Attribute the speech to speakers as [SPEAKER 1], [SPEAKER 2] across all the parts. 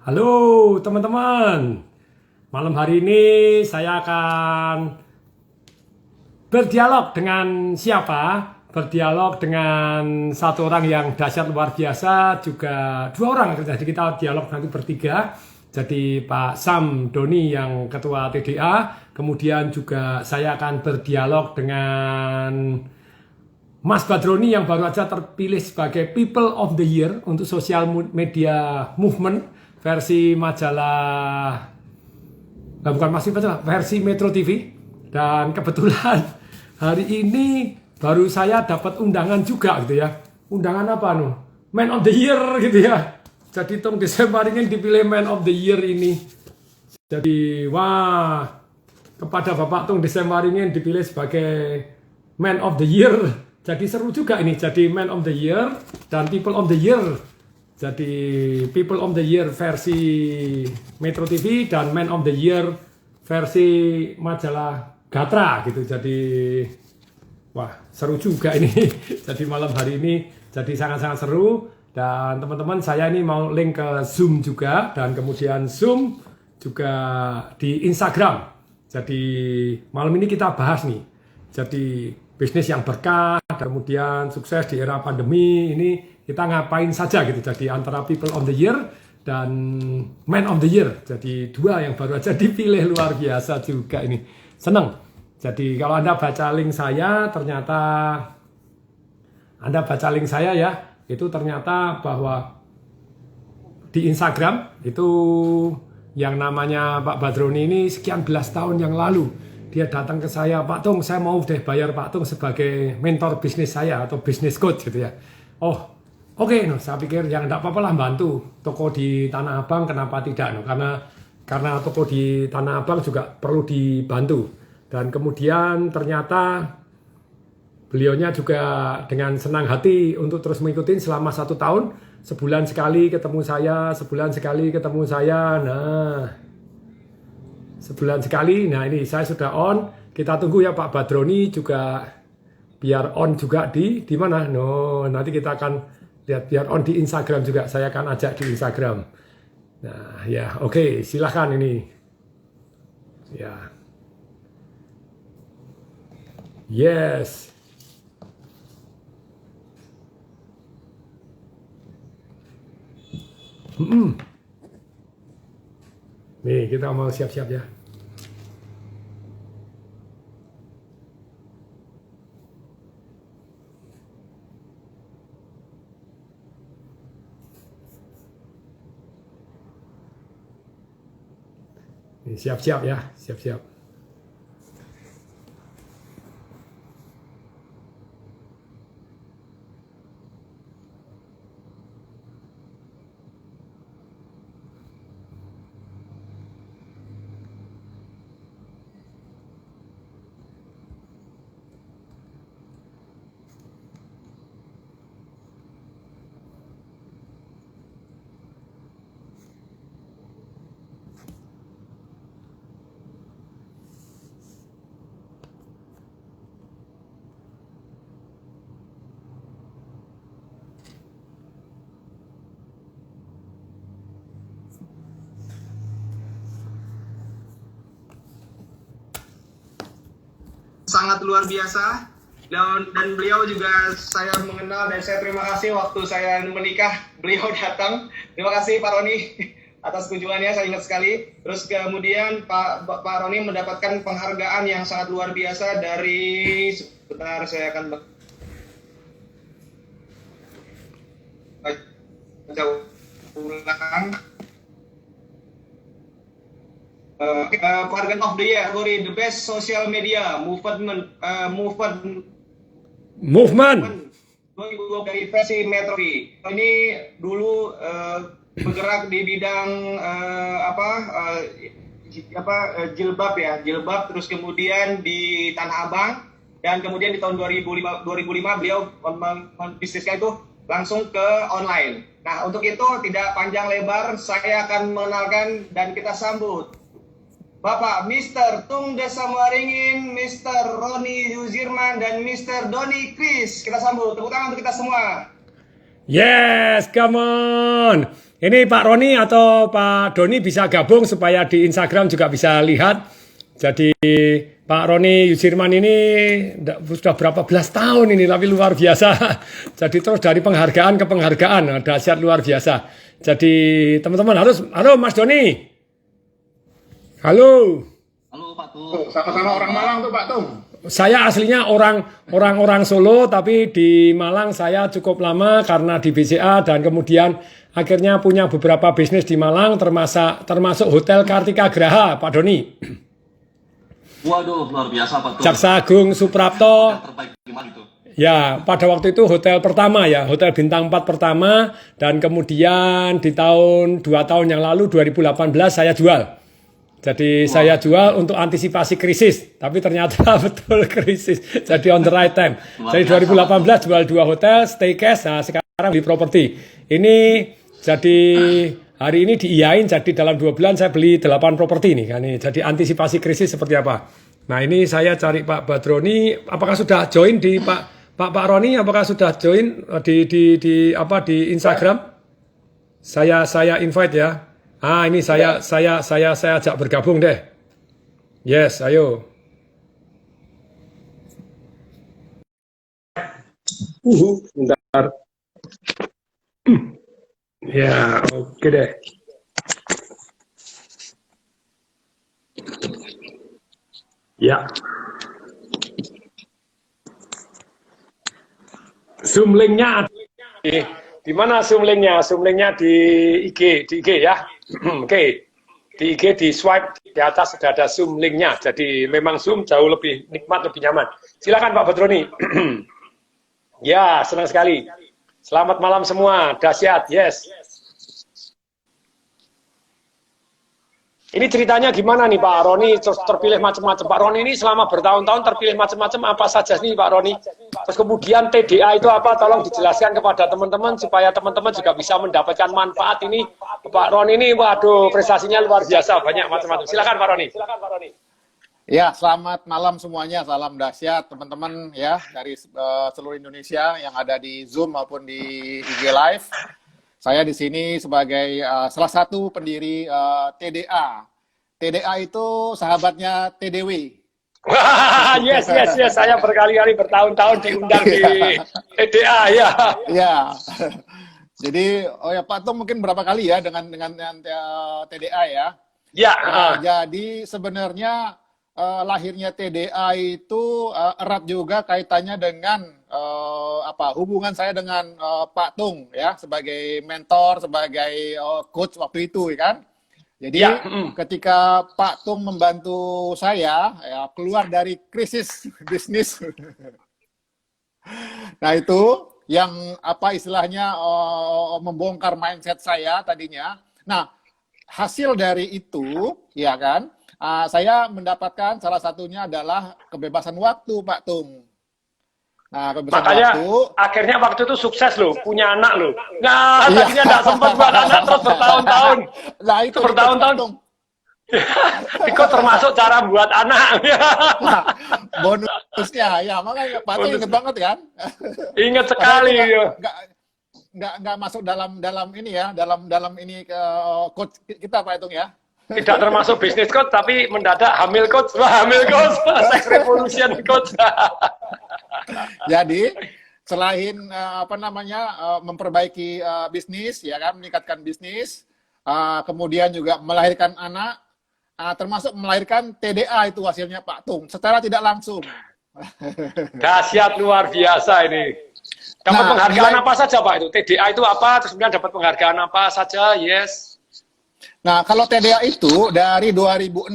[SPEAKER 1] Halo teman-teman, malam hari ini saya akan berdialog dengan siapa? Berdialog dengan satu orang yang dahsyat luar biasa, juga dua orang. Jadi kita dialog nanti bertiga. Jadi Pak Sam Doni yang Ketua TDA, kemudian juga saya akan berdialog dengan Mas Badroni yang baru aja terpilih sebagai People of the Year untuk Social Media Movement versi majalah, bukan masih majalah, versi Metro TV. Dan kebetulan hari ini baru saya dapat undangan juga gitu ya. Undangan apa nih? Man of the Year gitu ya. Jadi Tung Desember ini dipilih Man of the Year ini. Jadi wah, kepada Bapak Tung Desember ini dipilih sebagai Man of the Year. Jadi seru juga ini, jadi Man of the Year dan People of the Year. Jadi People of the Year versi Metro TV dan Man of the Year versi majalah Gatra gitu. Jadi wah, seru juga ini. Jadi malam hari ini jadi sangat-sangat seru. Dan teman-teman, saya ini mau link ke Zoom juga, dan kemudian Zoom juga di Instagram. Jadi malam ini kita bahas nih. Jadi bisnis yang berkah, kemudian sukses di era pandemi ini kita ngapain saja gitu. Jadi antara People of the Year dan Man of the Year. Jadi dua yang baru aja dipilih, luar biasa juga ini. Seneng. Jadi kalau Anda baca link saya, ternyata Anda baca link saya ya, itu ternyata bahwa di Instagram itu yang namanya Pak Badroni ini sekian belas tahun yang lalu dia datang ke saya, Pak Tung, saya mau deh bayar Pak Tung sebagai mentor bisnis saya atau bisnis coach gitu ya. Oh, oke, no, saya pikir yang enggak apa-apa lah, bantu toko di Tanah Abang, kenapa tidak, no? Karena toko di Tanah Abang juga perlu dibantu. Dan kemudian ternyata beliaunya juga dengan senang hati untuk terus mengikuti selama 1 tahun, sebulan sekali ketemu saya, sebulan sekali ketemu saya. Nah, sebulan sekali. Nah, ini saya sudah on. Kita tunggu ya Pak Badroni juga biar on juga di mana? No, nanti kita akan lihat biar on di Instagram juga. Saya akan ajak di Instagram. Nah, ya, oke, silahkan ini. Ya. Yes. Nih, kita mau siap-siap ya. Nih, siap-siap ya, siap-siap.
[SPEAKER 2] Sangat luar biasa, dan beliau juga saya mengenal, dan saya terima kasih waktu saya menikah beliau datang. Terima kasih Pak Roni atas kunjungannya, saya ingat sekali. Terus kemudian Pak Roni mendapatkan penghargaan yang sangat luar biasa dari, sebentar saya akan baca ulang. Penghargaan of the Year, the best social media movement 2020 dari versi Metro. Ini dulu bergerak di bidang jilbab ya, jilbab, terus kemudian di Tanah Abang, dan kemudian di tahun 2005 beliau membisniskan itu langsung ke online. Nah, untuk itu tidak panjang lebar, saya akan mengenalkan dan kita sambut Bapak Mr. Tung Desawaringin, Mr. Roni Yuzirman, dan Mr. Doni Kris. Kita sambut, tepuk tangan untuk kita semua.
[SPEAKER 1] Yes, come on. Ini Pak Roni atau Pak Doni bisa gabung supaya di Instagram juga bisa lihat. Jadi Pak Roni Yusirman ini sudah berapa belas tahun ini, tapi luar biasa. Jadi terus dari penghargaan ke penghargaan, dahsyat luar biasa. Jadi teman-teman halo Mas Doni. Halo.
[SPEAKER 3] Halo Pak Tung.
[SPEAKER 2] Sama-sama orang Malang tuh Pak Tung.
[SPEAKER 1] Saya aslinya orang Solo, tapi di Malang saya cukup lama karena di BCA dan kemudian akhirnya punya beberapa bisnis di Malang termasuk Hotel Kartika Graha, Pak Doni.
[SPEAKER 3] Waduh, luar biasa Pak Tung.
[SPEAKER 1] Jaksa Agung Suprapto.
[SPEAKER 3] Yang terbaik gimana itu?
[SPEAKER 1] Ya, pada waktu itu hotel pertama ya, hotel bintang 4 pertama, dan kemudian di 2 tahun yang lalu 2018 saya jual. Jadi saya jual untuk antisipasi krisis, tapi ternyata betul krisis. Jadi on the right time. Jadi 2018 jual 2 hotel, stay cash, nah sekarang beli properti. Ini jadi hari ini diiyain, jadi dalam 2 bulan saya beli 8 properti nih. Kan ini. Jadi antisipasi krisis seperti apa. Nah ini saya cari Pak Badroni, apakah sudah join di Pak Roni, apakah sudah join di Instagram? Saya invite ya. Ini saya ajak bergabung deh. Yes, ayo. Bentar. Ya, oke deh. Ya. Zoom link-nya di mana Zoom link-nya? Zoom link-nya di IG ya. Oke. Di IG di swipe di atas sudah ada Zoom link-nya. Jadi memang Zoom jauh lebih nikmat, lebih nyaman. Silakan Pak Badroni. Ya, senang sekali. Selamat malam semua. Dahsyat. Yes. Ini ceritanya gimana nih Pak Roni terpilih macam-macam. Pak Roni ini selama bertahun-tahun terpilih macam-macam apa saja nih Pak Roni? Terus kemudian TDA itu apa? Tolong dijelaskan kepada teman-teman supaya teman-teman juga bisa mendapatkan manfaat ini. Pak Roni ini waduh prestasinya luar biasa, banyak macam-macam. Silakan Pak Roni.
[SPEAKER 4] Ya, selamat malam semuanya. Salam dahsyat teman-teman ya dari seluruh Indonesia yang ada di Zoom maupun di IG Live. Saya di sini sebagai salah satu pendiri TDA. TDA itu sahabatnya TDW.
[SPEAKER 1] Yes. Saya berkali-kali bertahun-tahun diundang di TDA ya.
[SPEAKER 4] Ya. Jadi, Pak Tung mungkin berapa kali ya dengan TDA ya? Ya. Jadi sebenarnya lahirnya TDA itu erat juga kaitannya dengan hubungan saya dengan Pak Tung ya sebagai mentor, sebagai coach waktu itu kan. Jadi ketika Pak Tung membantu saya ya, keluar dari krisis bisnis. Nah itu yang istilahnya membongkar mindset saya tadinya. Nah hasil dari itu ya kan. Saya mendapatkan salah satunya adalah kebebasan waktu, Pak Tung. Nah,
[SPEAKER 1] makanya akhirnya waktu itu sukses loh, punya anak loh. Nah, tadinya nggak sempat buat anak terus bertahun-tahun.
[SPEAKER 4] Nah, itu
[SPEAKER 1] bertahun-tahun. Itu termasuk cara buat anak.
[SPEAKER 4] Nah, bonusnya, ya makanya Pak Tung inget banget kan?
[SPEAKER 1] Ingat sekali.
[SPEAKER 4] Nggak masuk dalam ini ya, dalam ini coach kita Pak Tung ya.
[SPEAKER 1] Tidak termasuk bisnis coach, tapi mendadak hamil coach. Wah, hamil coach, sex revolution coach.
[SPEAKER 4] Jadi selain memperbaiki bisnis, ya kan, meningkatkan bisnis, kemudian juga melahirkan anak, termasuk melahirkan TDA itu hasilnya Pak Tung, secara tidak langsung.
[SPEAKER 1] Dahsyat luar biasa ini. Dapat penghargaan apa saja Pak itu? TDA itu apa? Terus kemudian dapat penghargaan apa saja? Yes.
[SPEAKER 4] Nah, kalau TDA itu dari 2006,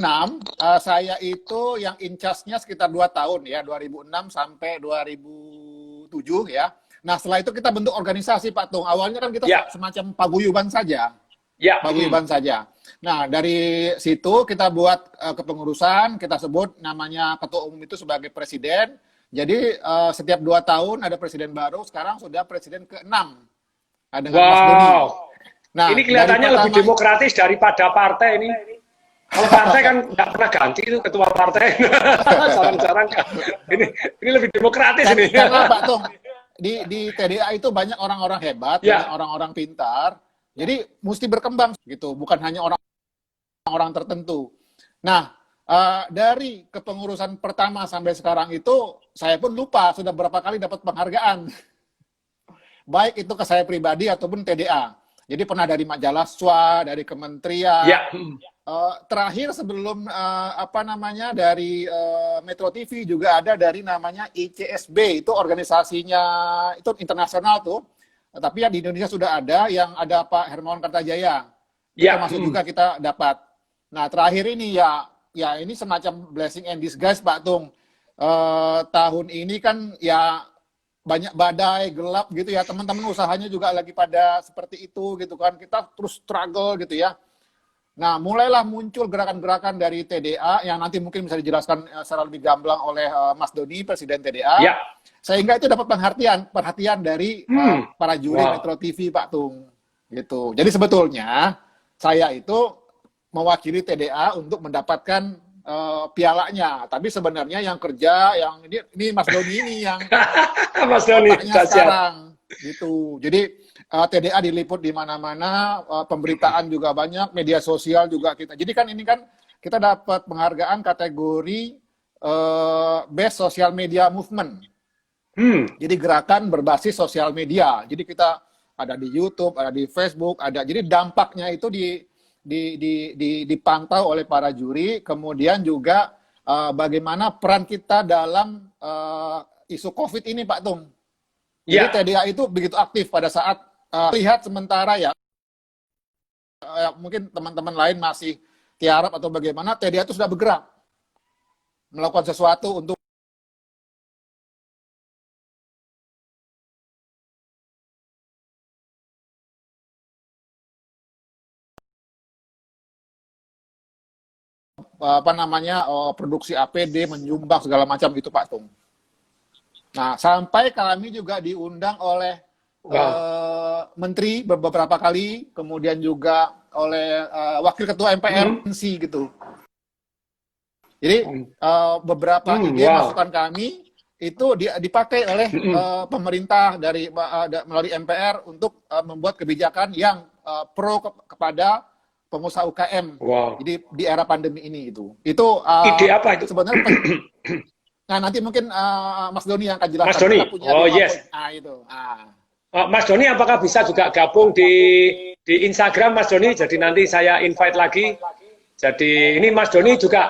[SPEAKER 4] saya itu yang in charge-nya sekitar 2 tahun ya, 2006 sampai 2007 ya. Nah, setelah itu kita bentuk organisasi Pak Tung. Awalnya kan kita semacam paguyuban saja. Ya. Paguyuban saja. Nah, dari situ kita buat kepengurusan, kita sebut namanya ketua umum itu sebagai presiden. Jadi setiap 2 tahun ada presiden baru, sekarang sudah presiden ke-6. Dengan Mas Doni.
[SPEAKER 1] Nah, ini kelihatannya lebih demokratis daripada partai ini. Kalau partai kan nggak pernah ganti itu ketua partai. Jarang-jarang. Ini lebih demokratis
[SPEAKER 4] dan,
[SPEAKER 1] ini.
[SPEAKER 4] Karena Pak Tung, di TDA itu banyak orang-orang hebat, banyak orang-orang pintar. Jadi mesti berkembang gitu, bukan hanya orang tertentu. Nah, dari kepengurusan pertama sampai sekarang itu, saya pun lupa sudah berapa kali dapat penghargaan. Baik itu ke saya pribadi ataupun TDA. Jadi pernah dari majalah SWA, dari kementerian.
[SPEAKER 1] Ya.
[SPEAKER 4] Terakhir sebelum dari Metro TV juga ada dari namanya ICSB, itu organisasinya itu internasional tuh. Tapi ya di Indonesia sudah ada, yang ada Pak Hermawan Kartajaya.
[SPEAKER 1] Ya.
[SPEAKER 4] Termasuk juga kita dapat. Nah, terakhir ini ya ini semacam blessing and disguise, Pak Tung. Tahun ini kan ya banyak badai, gelap gitu ya. Teman-teman usahanya juga lagi pada seperti itu gitu kan. Kita terus struggle gitu ya. Nah, mulailah muncul gerakan-gerakan dari TDA yang nanti mungkin bisa dijelaskan secara lebih gamblang oleh Mas Doni, Presiden TDA.
[SPEAKER 1] Ya.
[SPEAKER 4] Sehingga itu dapat perhatian dari para juri Metro TV, Pak Tung. Gitu. Jadi sebetulnya saya itu mewakili TDA untuk mendapatkan pialanya, tapi sebenarnya yang kerja, yang ini Mas Doni ini yang
[SPEAKER 1] Mas Doni
[SPEAKER 4] sekarang gitu. Jadi TDA diliput di mana-mana, pemberitaan juga banyak, media sosial juga kita. Jadi kan ini kan kita dapat penghargaan kategori Best Social Media Movement. Jadi gerakan berbasis sosial media. Jadi kita ada di YouTube, ada di Facebook, ada. Jadi dampaknya itu dipantau oleh para juri, kemudian juga bagaimana peran kita dalam isu COVID ini, Pak Tung. Jadi TDA itu begitu aktif pada saat lihat sementara ya, mungkin teman-teman lain masih tiarap atau bagaimana, TDA itu sudah bergerak melakukan sesuatu untuk produksi APD, menyumbang segala macam itu, Pak Tung. Nah, sampai kami juga diundang oleh menteri beberapa kali, kemudian juga oleh wakil ketua MPR gitu. Jadi beberapa ide masukan kami itu dipakai oleh pemerintah melalui MPR untuk membuat kebijakan yang pro kepada pengusaha UKM. Jadi di era pandemi ini itu
[SPEAKER 1] ide apa itu
[SPEAKER 4] sebenarnya nah nanti mungkin Mas Doni yang akan jelaskan.
[SPEAKER 1] Mas Doni, yes. Mas Doni apakah bisa juga gabung di Instagram Mas Doni? Jadi nanti saya invite lagi. Jadi ini Mas Doni juga.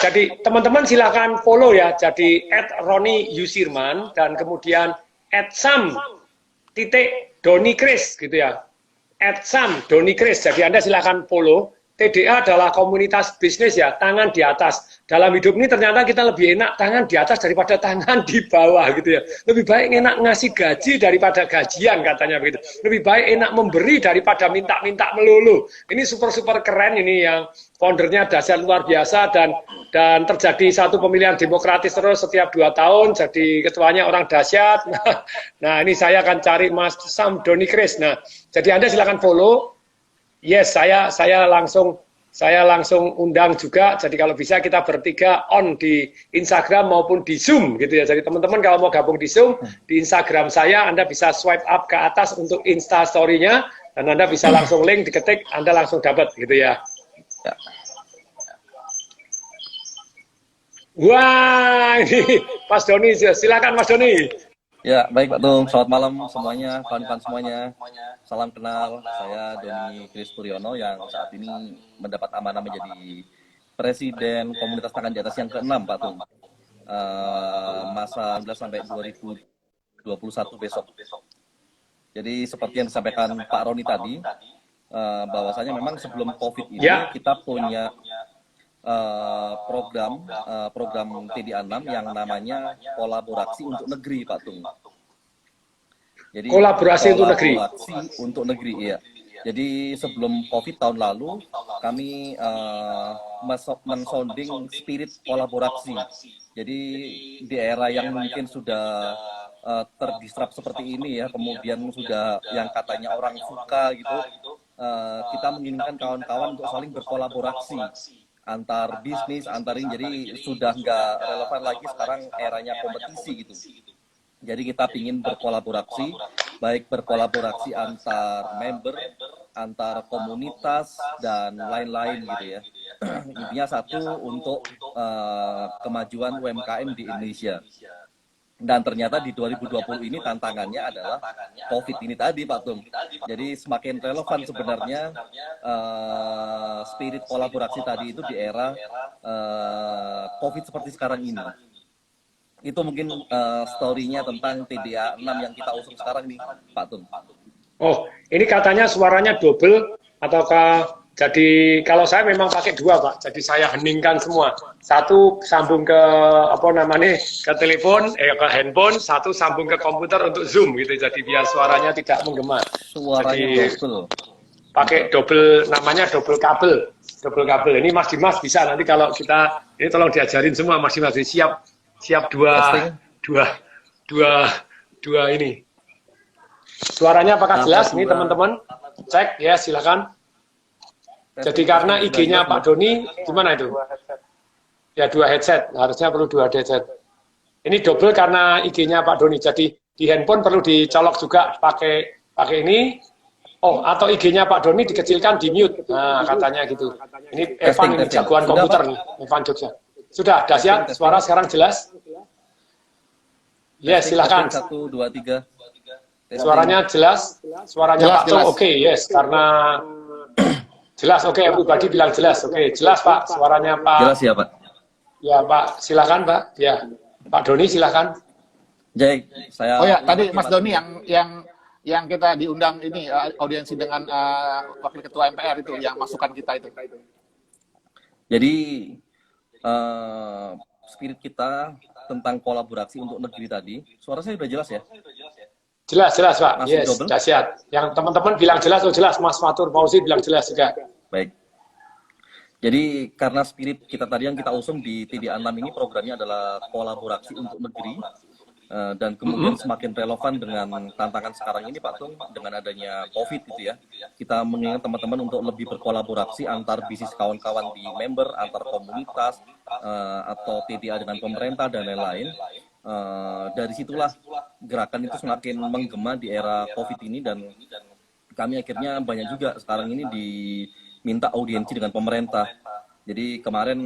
[SPEAKER 1] Jadi teman-teman silakan follow ya. Jadi @RoniYusirman dan kemudian @sam_DoniChris gitu ya. @sam_DoniChris. Jadi Anda silakan follow. TDA adalah komunitas bisnis ya, tangan di atas. Dalam hidup ini ternyata kita lebih enak tangan di atas daripada tangan di bawah gitu ya. Lebih baik enak ngasih gaji daripada gajian katanya begitu. Lebih baik enak memberi daripada minta-minta melulu. Ini super-super keren ini yang foundernya dahsyat luar biasa dan terjadi satu pemilihan demokratis terus setiap 2 tahun. Jadi ketuanya orang dahsyat. Nah ini saya akan cari Mas Sam DoniChris. Nah jadi Anda silakan follow. Yes, saya langsung undang juga. Jadi kalau bisa kita bertiga on di Instagram maupun di Zoom gitu ya. Jadi teman-teman kalau mau gabung di Zoom di Instagram saya, Anda bisa swipe up ke atas untuk Insta Story-nya dan Anda bisa langsung link diketik, Anda langsung dapat gitu ya. Wah, ini Mas Doni, silakan Mas Doni.
[SPEAKER 3] Ya, baik Pak Tung. Selamat malam semuanya, kawan-kawan semuanya. Salam kenal, saya Doni Chris Puryono yang saat ini mendapat amanah menjadi Presiden Komunitas Tangan di Atas yang ke-6, Pak Tung. Masa 19 sampai 2021 besok. Jadi seperti yang disampaikan Pak Roni tadi, bahwasanya memang sebelum COVID ini kita punya program TDA 6 yang namanya kolaborasi untuk negeri, Pak Tung. Jadi
[SPEAKER 1] kolaborasi
[SPEAKER 3] untuk negeri, iya. Jadi sebelum COVID tahun lalu kami mensounding spirit kolaborasi. Jadi di era yang mungkin sudah terdisrupt seperti ini ya, kemudian sudah yang katanya orang suka gitu, kita menginginkan kawan-kawan untuk saling berkolaborasi antar bisnis, antar ini, jadi sudah nggak relevan lagi sekarang eranya kompetisi gitu. Jadi kita ingin berkolaborasi, baik berkolaborasi antar member, antar komunitas, dan lain-lain gitu ya. Intinya satu untuk kemajuan UMKM di Indonesia. Dan ternyata di 2020 ini tantangannya adalah COVID ini tadi, Pak Tung. Jadi semakin relevan sebenarnya spirit kolaborasi tadi itu di era COVID seperti sekarang ini. Itu mungkin story-nya tentang TDA 6 yang kita usung sekarang nih, Pak Tung.
[SPEAKER 1] Oh, ini katanya suaranya double ataukah jadi kalau saya memang pakai dua, Pak. Jadi saya heningkan semua. Satu sambung ke ke telepon, ke handphone, satu sambung ke komputer untuk Zoom gitu. Jadi biar suaranya tidak menggema.
[SPEAKER 3] Suaranya
[SPEAKER 1] Jadi,
[SPEAKER 3] double.
[SPEAKER 1] pakai double, namanya double kabel. Double kabel. Ini Mas Dimas bisa nanti kalau kita ini tolong diajarin semua Mas Dimas. Siap dua ini. Suaranya apakah jelas nih teman-teman? Cek ya, silakan. Jadi karena IG-nya Pak Doni gimana itu? Ya 2 headset, harusnya perlu 2 headset. Ini double karena IG-nya Pak Doni. Jadi di handphone perlu dicolok juga pakai ini. Oh, atau IG-nya Pak Doni dikecilkan di mute. Nah, katanya gitu. Ini Evan ini jagoan komputer nih, Evan Jogja. Sudah dahsyat, suara sekarang jelas. Yes, silakan.
[SPEAKER 3] 1, 2, 3.
[SPEAKER 1] Suaranya jelas, suaranya Pak Tung oke, yes, karena jelas, oke, everybody bilang jelas, oke, jelas Pak, suaranya Pak.
[SPEAKER 3] Jelas ya Pak.
[SPEAKER 1] Ya Pak, silakan Pak, ya Pak Doni silakan.
[SPEAKER 3] Jai, saya.
[SPEAKER 4] Oh ya, tadi Mas Doni yang kita diundang ini audiensi dengan Wakil Ketua MPR itu yang masukan kita itu.
[SPEAKER 3] Jadi spirit kita tentang kolaborasi untuk negeri tadi, suara saya sudah jelas ya?
[SPEAKER 1] Jelas Pak,
[SPEAKER 3] Masih
[SPEAKER 1] yes,
[SPEAKER 3] double?
[SPEAKER 1] dahsyat. Yang teman-teman bilang jelas, oh jelas, Mas Fatur Fauzi bilang jelas juga.
[SPEAKER 3] Baik. Jadi karena spirit kita tadi yang kita usung di TDA 6 ini programnya adalah kolaborasi untuk negeri. Dan kemudian semakin relevan dengan tantangan sekarang ini Pak Tung, dengan adanya COVID gitu ya, kita mengingat teman-teman untuk lebih berkolaborasi antar bisnis kawan-kawan di member, antar komunitas, atau TDA dengan pemerintah dan lain-lain. Dari situlah gerakan itu semakin menggema di era COVID ini, dan kami akhirnya banyak juga sekarang ini diminta audiensi dengan pemerintah. Jadi kemarin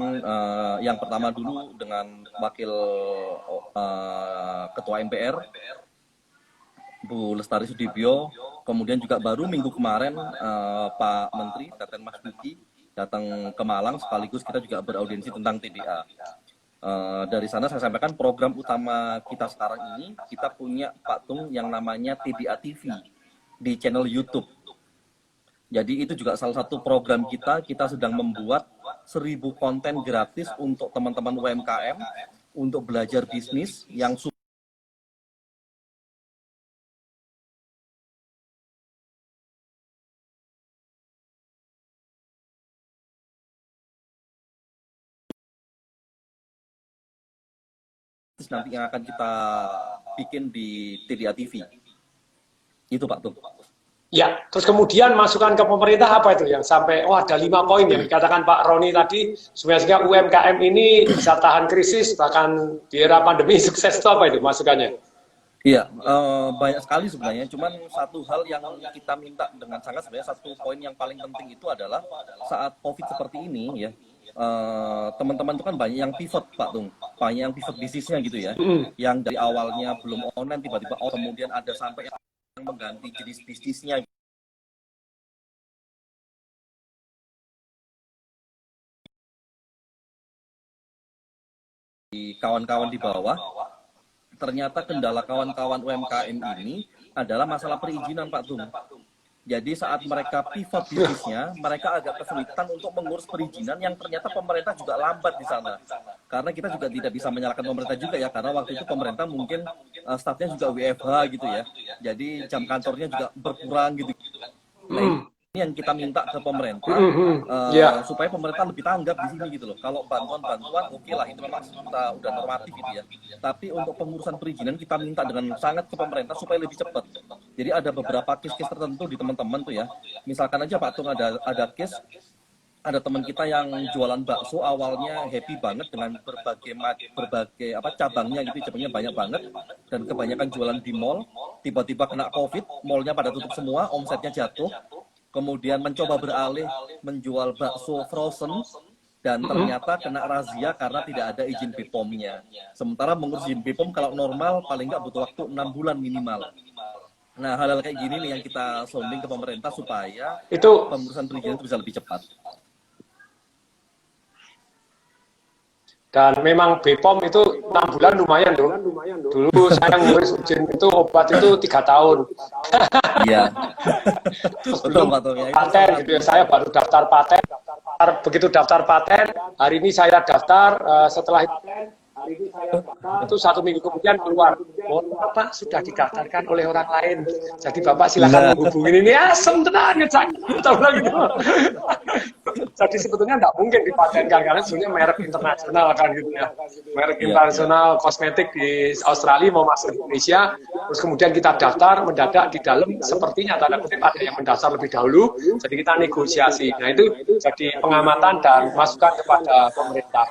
[SPEAKER 3] yang pertama dulu dengan wakil ketua MPR Bu Lestari Sudibyo, kemudian juga baru minggu kemarin Pak Menteri Teten Mas Duki datang ke Malang, sekaligus kita juga beraudiensi tentang TDA. Dari sana saya sampaikan program utama kita sekarang ini, kita punya Pak Tung yang namanya TDA TV di channel YouTube. Jadi itu juga salah satu program kita sedang membuat 1000 konten gratis untuk teman-teman UMKM untuk belajar bisnis yang nanti yang akan kita bikin di TDA TV. Itu Pak Tung.
[SPEAKER 1] Ya, terus kemudian masukan ke pemerintah apa itu yang sampai, ada 5 poin yang dikatakan Pak Roni tadi, sehingga UMKM ini bisa tahan krisis, bahkan di era pandemi sukses, itu apa itu masukannya?
[SPEAKER 3] Iya, banyak sekali sebenarnya. Cuman satu hal yang kita minta dengan sangat, sebenarnya satu poin yang paling penting itu adalah saat COVID seperti ini ya, teman-teman itu kan banyak yang pivot Pak Tung, banyak yang pivot bisnisnya gitu ya, yang dari awalnya belum online tiba-tiba kemudian ada sampai yang mengganti jenis bisnisnya. Di kawan-kawan di bawah, ternyata kendala kawan-kawan UMKM ini adalah masalah perizinan Pak Tung. Jadi saat mereka pivot bisnisnya, mereka agak kesulitan untuk mengurus perizinan yang ternyata pemerintah juga lambat di sana. Karena kita juga tidak bisa menyalahkan pemerintah juga ya, karena waktu itu pemerintah mungkin stafnya juga WFH gitu ya. Jadi jam kantornya juga berkurang gitu. Nah, ini yang kita minta ke pemerintah supaya pemerintah lebih tanggap di sini gitu loh. Kalau bantuan-bantuan oke lah, itu memang kita udah normatif gitu ya. Tapi untuk pengurusan perizinan kita minta dengan sangat ke pemerintah supaya lebih cepat. Jadi ada beberapa case-case tertentu di teman-teman tuh ya. Misalkan aja Pak Tung ada case ada teman kita yang jualan bakso, awalnya happy banget dengan berbagai apa cabangnya gitu, cabangnya banyak banget, dan kebanyakan jualan di mall. Tiba-tiba kena COVID, mallnya pada tutup semua, omsetnya jatuh. Kemudian mencoba beralih menjual bakso frozen, dan ternyata kena razia karena tidak ada izin BPOM-nya. Sementara mengurus izin BPOM kalau normal paling nggak butuh waktu 6 bulan minimal. Nah, hal-hal kayak gini nih yang kita sounding ke pemerintah supaya
[SPEAKER 1] Itu
[SPEAKER 3] pengurusan perizinan itu bisa lebih cepat.
[SPEAKER 1] dan memang BPOM itu 6 bulan lumayan loh. Dulu saya ngurus izin itu obat itu 3 tahun.
[SPEAKER 3] Iya.
[SPEAKER 1] Sebelum
[SPEAKER 3] Betul, Pak Tom, ya.
[SPEAKER 1] paten gitu ya, saya baru daftar paten. Begitu daftar paten, hari ini saya daftar, setelah itu 1 minggu kemudian keluar, mohon Bapak sudah didaftarkan oleh orang lain, jadi Bapak silakan menghubungi ini. Asem tenang ya, gitu. Jadi sebetulnya nggak mungkin dipatenkan karena sebenarnya merek internasional kan gitu ya, merek internasional kosmetik di Australia mau masuk Indonesia, terus kemudian kita daftar mendadak di dalam sepertinya tanda kutip ada yang mendaftar lebih dahulu, jadi kita negosiasi. Nah itu jadi pengamatan dan masukan kepada pemerintah.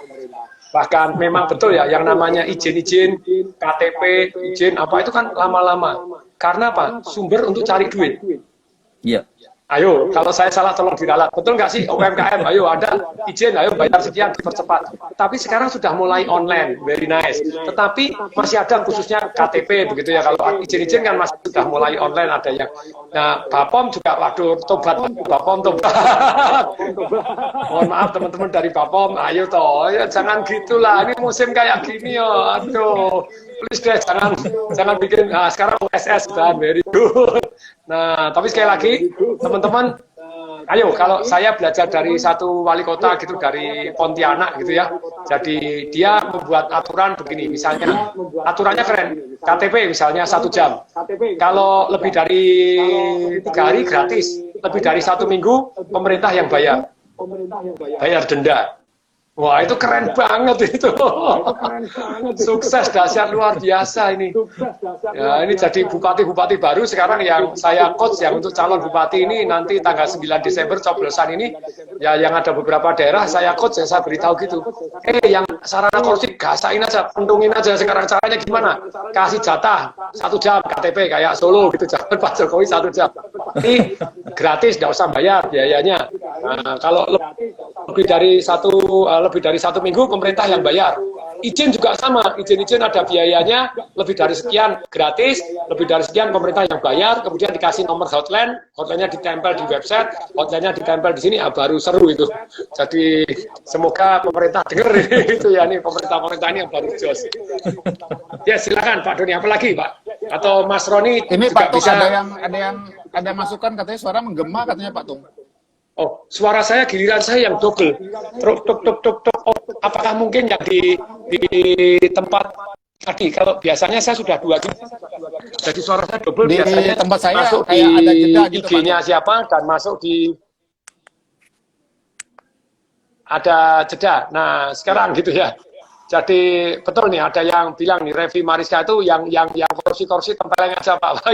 [SPEAKER 1] Bahkan memang betul ya, yang namanya izin-izin, KTP, izin apa itu kan lama-lama. Karena apa? Sumber untuk cari duit.
[SPEAKER 3] Iya.
[SPEAKER 1] Ayo, kalau saya salah tolong diralat. Betul nggak sih UMKM? Ayo ada izin, ayo bayar sekian, dipercepat. Tapi sekarang sudah mulai online, very nice. Tetapi masih ada khususnya KTP begitu ya. Kalau izin-izin kan masih sudah mulai online ada yang. Nah, Bapom juga waktu tobat, Bapom tobat. Mohon maaf teman-teman dari Bapom, ayo toh, ya jangan gitulah. Ini musim kayak gini ya. Aduh, please deh jangan bikin. Nah, sekarang USS sudah very good. Nah, tapi sekali lagi teman-teman, ayo kalau saya belajar dari satu wali kota gitu dari Pontianak gitu ya. Jadi dia membuat aturan begini, misalnya aturannya keren, KTP misalnya 1 jam. Kalau lebih dari 3 hari gratis, lebih dari 1 minggu pemerintah yang bayar denda. Wah itu keren banget itu. Sukses dahsyat luar biasa ini. Ya ini jadi bupati-bupati baru sekarang yang saya coach yang untuk calon bupati ini nanti tanggal 9 Desember coblosan ini ya, yang ada beberapa daerah saya coach yang saya beritahu gitu. Yang sarana korupsi gasain aja, pentungin aja. Sekarang caranya gimana? Kasih jatah 1 jam KTP kayak Solo gitu, jangan Pak Jokowi 1 jam. Ini gratis, nggak usah bayar biayanya. Nah, kalau lebih dari 1 minggu pemerintah yang bayar. Izin juga sama, izin ada biayanya, lebih dari sekian gratis, lebih dari sekian pemerintah yang bayar, kemudian dikasih nomor hotline-nya ditempel di website, hotline-nya ditempel di sini, baru seru itu. Jadi semoga pemerintah dengar itu ya, nih pemerintah ini yang baru jos. Ya silakan Pak Doni, apa lagi Pak? Atau Mas Roni
[SPEAKER 4] Ini
[SPEAKER 1] juga
[SPEAKER 4] Pak Tung,
[SPEAKER 1] bisa.
[SPEAKER 4] ada masukan katanya suara menggema katanya Pak Tung.
[SPEAKER 1] Oh, suara saya giliran saya yang double. Truk, tuk, tuk, tuk, tuk. Oh, apakah mungkin yang di tempat tadi? Kalau biasanya saya sudah 2 gitu. Jadi suara saya double
[SPEAKER 4] Di
[SPEAKER 1] biasanya
[SPEAKER 4] tempat saya
[SPEAKER 1] masuk
[SPEAKER 4] kayak
[SPEAKER 1] di
[SPEAKER 4] ada jeda gitu,
[SPEAKER 1] IG-nya
[SPEAKER 4] Pak.
[SPEAKER 1] siapa dan masuk di ada jeda. Nah, sekarang gitu ya. Jadi betul nih ada yang bilang nih Revi Mariska itu yang korupsi tempeleng aja Pak.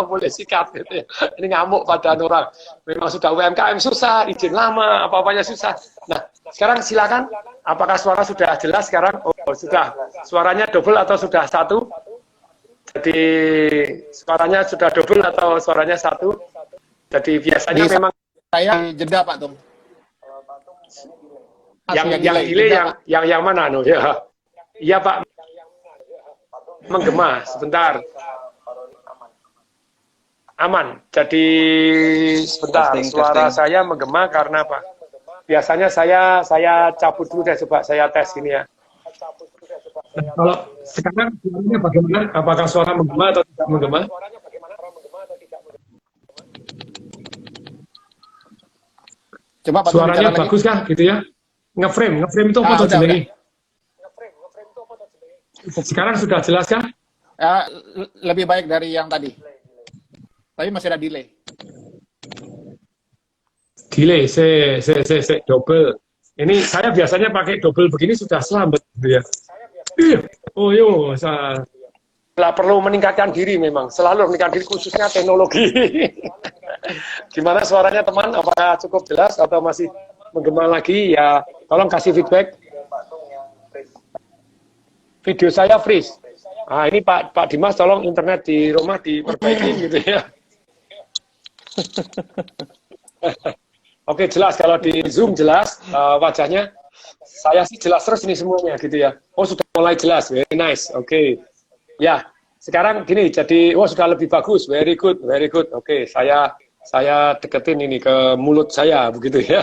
[SPEAKER 1] Boleh sikat gitu ya. Ini ngamuk pada orang. Memang sudah UMKM susah, izin lama, apa-apanya susah. Nah, sekarang silakan apakah suara sudah jelas sekarang? Oh, sudah. Suaranya double atau sudah 1? Jadi suaranya sudah double atau suaranya 1? Jadi biasanya memang
[SPEAKER 4] Saya jeda Pak Tung.
[SPEAKER 1] yang delay yang mana no ya. Iya Pak. Menggema sebentar. Aman. Jadi sebentar suara saya menggema karena apa? Biasanya saya cabut dulu deh, coba saya tes ini ya. Kalau sekarang suaranya bagaimana? Apakah suara menggema atau tidak menggema?
[SPEAKER 4] Coba Pak Tung
[SPEAKER 1] Suaranya
[SPEAKER 4] bicara
[SPEAKER 1] bagus kah gitu ya? Ngeframe itu apa tuh jenengi? Sekarang sudah jelas kah?
[SPEAKER 4] lebih baik dari yang tadi. Tapi masih ada delay.
[SPEAKER 1] Delay, double. Ini saya biasanya pakai double begini sudah selamat gitu ya. Oh yo, saya perlu meningkatkan diri memang. Selalu meningkatkan diri khususnya teknologi. Gimana suaranya teman? Apakah cukup jelas atau masih menggema lagi ya, tolong kasih feedback. Video saya freeze. Ah ini Pak Dimas, tolong internet di rumah diperbaiki gitu ya. Oke, jelas kalau di Zoom jelas wajahnya. Saya sih jelas terus ini semuanya gitu ya. Oh sudah mulai jelas, very nice. Oke. Ya, sekarang gini, jadi sudah lebih bagus, very good, very good. Oke, saya deketin ini ke mulut saya begitu ya.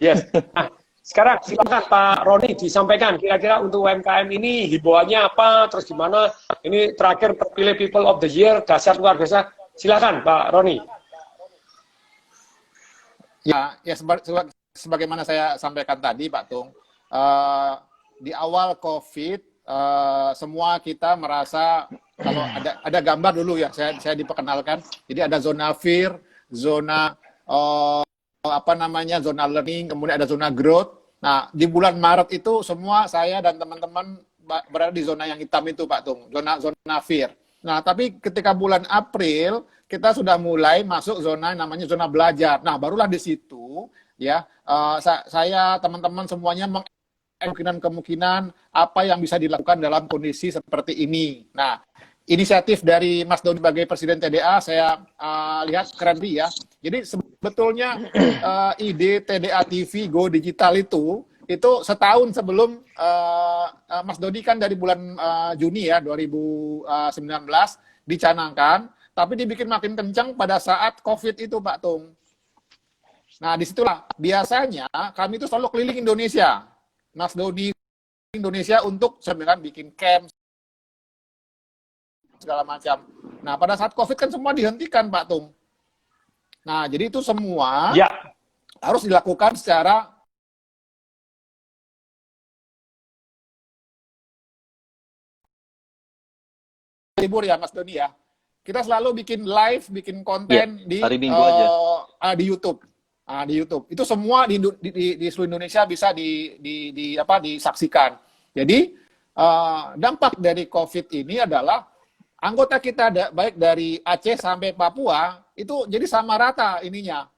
[SPEAKER 1] Yes. Nah, sekarang silakan Pak Roni disampaikan kira-kira untuk UMKM ini himbauannya apa, terus gimana? Ini terakhir terpilih People of the Year, dahsyat luar biasa. Silakan Pak Roni.
[SPEAKER 4] Ya, sebagaimana saya sampaikan tadi, Pak Tung, di awal COVID, semua kita merasa kalau ada gambar dulu ya, saya diperkenalkan. Jadi ada zona fear, zona zona learning, kemudian ada zona growth. Nah, di bulan Maret itu semua saya dan teman-teman berada di zona yang hitam itu, Pak Tung, zona fear. Nah, tapi ketika bulan April kita sudah mulai masuk zona namanya zona belajar. Nah, barulah di situ ya saya teman-teman semuanya kemungkinan apa yang bisa dilakukan dalam kondisi seperti ini. Nah, inisiatif dari Mas Doni sebagai Presiden TDA saya lihat keren ya. Jadi sebetulnya ide TDA TV Go Digital itu setahun sebelum Mas Dodi kan dari bulan Juni ya 2019 dicanangkan, tapi dibikin makin kencang pada saat COVID itu, Pak Tung. Nah, disitulah biasanya kami itu selalu keliling Indonesia, Mas Dodi Indonesia untuk sebenarnya bikin camp segala macam. Nah, pada saat COVID kan semua dihentikan, Pak Tung. Nah, jadi itu semua harus dilakukan secara libur ya, Mas Doni ya. Kita selalu bikin live, bikin konten di YouTube. Di YouTube. Itu semua di seluruh Indonesia bisa disaksikan. Jadi dampak dari COVID ini adalah anggota kita baik dari Aceh sampai Papua itu jadi sama rata ininya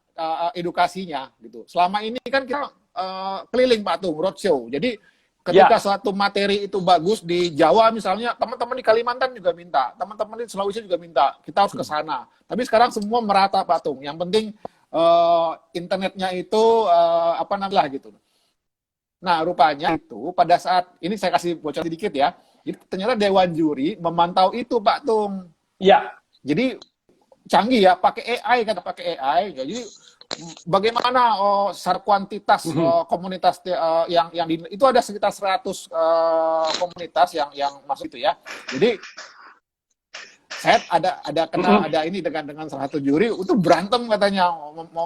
[SPEAKER 4] edukasinya gitu. Selama ini kan kita keliling Pak Tung, roadshow. Jadi ketika suatu materi itu bagus di Jawa misalnya, teman-teman di Kalimantan juga minta, teman-teman di Sulawesi juga minta, kita harus ke sana. Tapi sekarang semua merata, Pak Tung. Yang penting internetnya itu gitu. Nah, rupanya itu pada saat ini saya kasih bocor sedikit ya. Jadi ternyata Dewan Juri memantau itu, Pak Tung.
[SPEAKER 1] Iya.
[SPEAKER 4] Jadi canggih ya, pakai AI. Jadi bagaimana secara kuantitas komunitas yang itu ada sekitar 100 komunitas yang masuk itu ya. Jadi saya ada ini dengan salah satu juri itu berantem katanya mau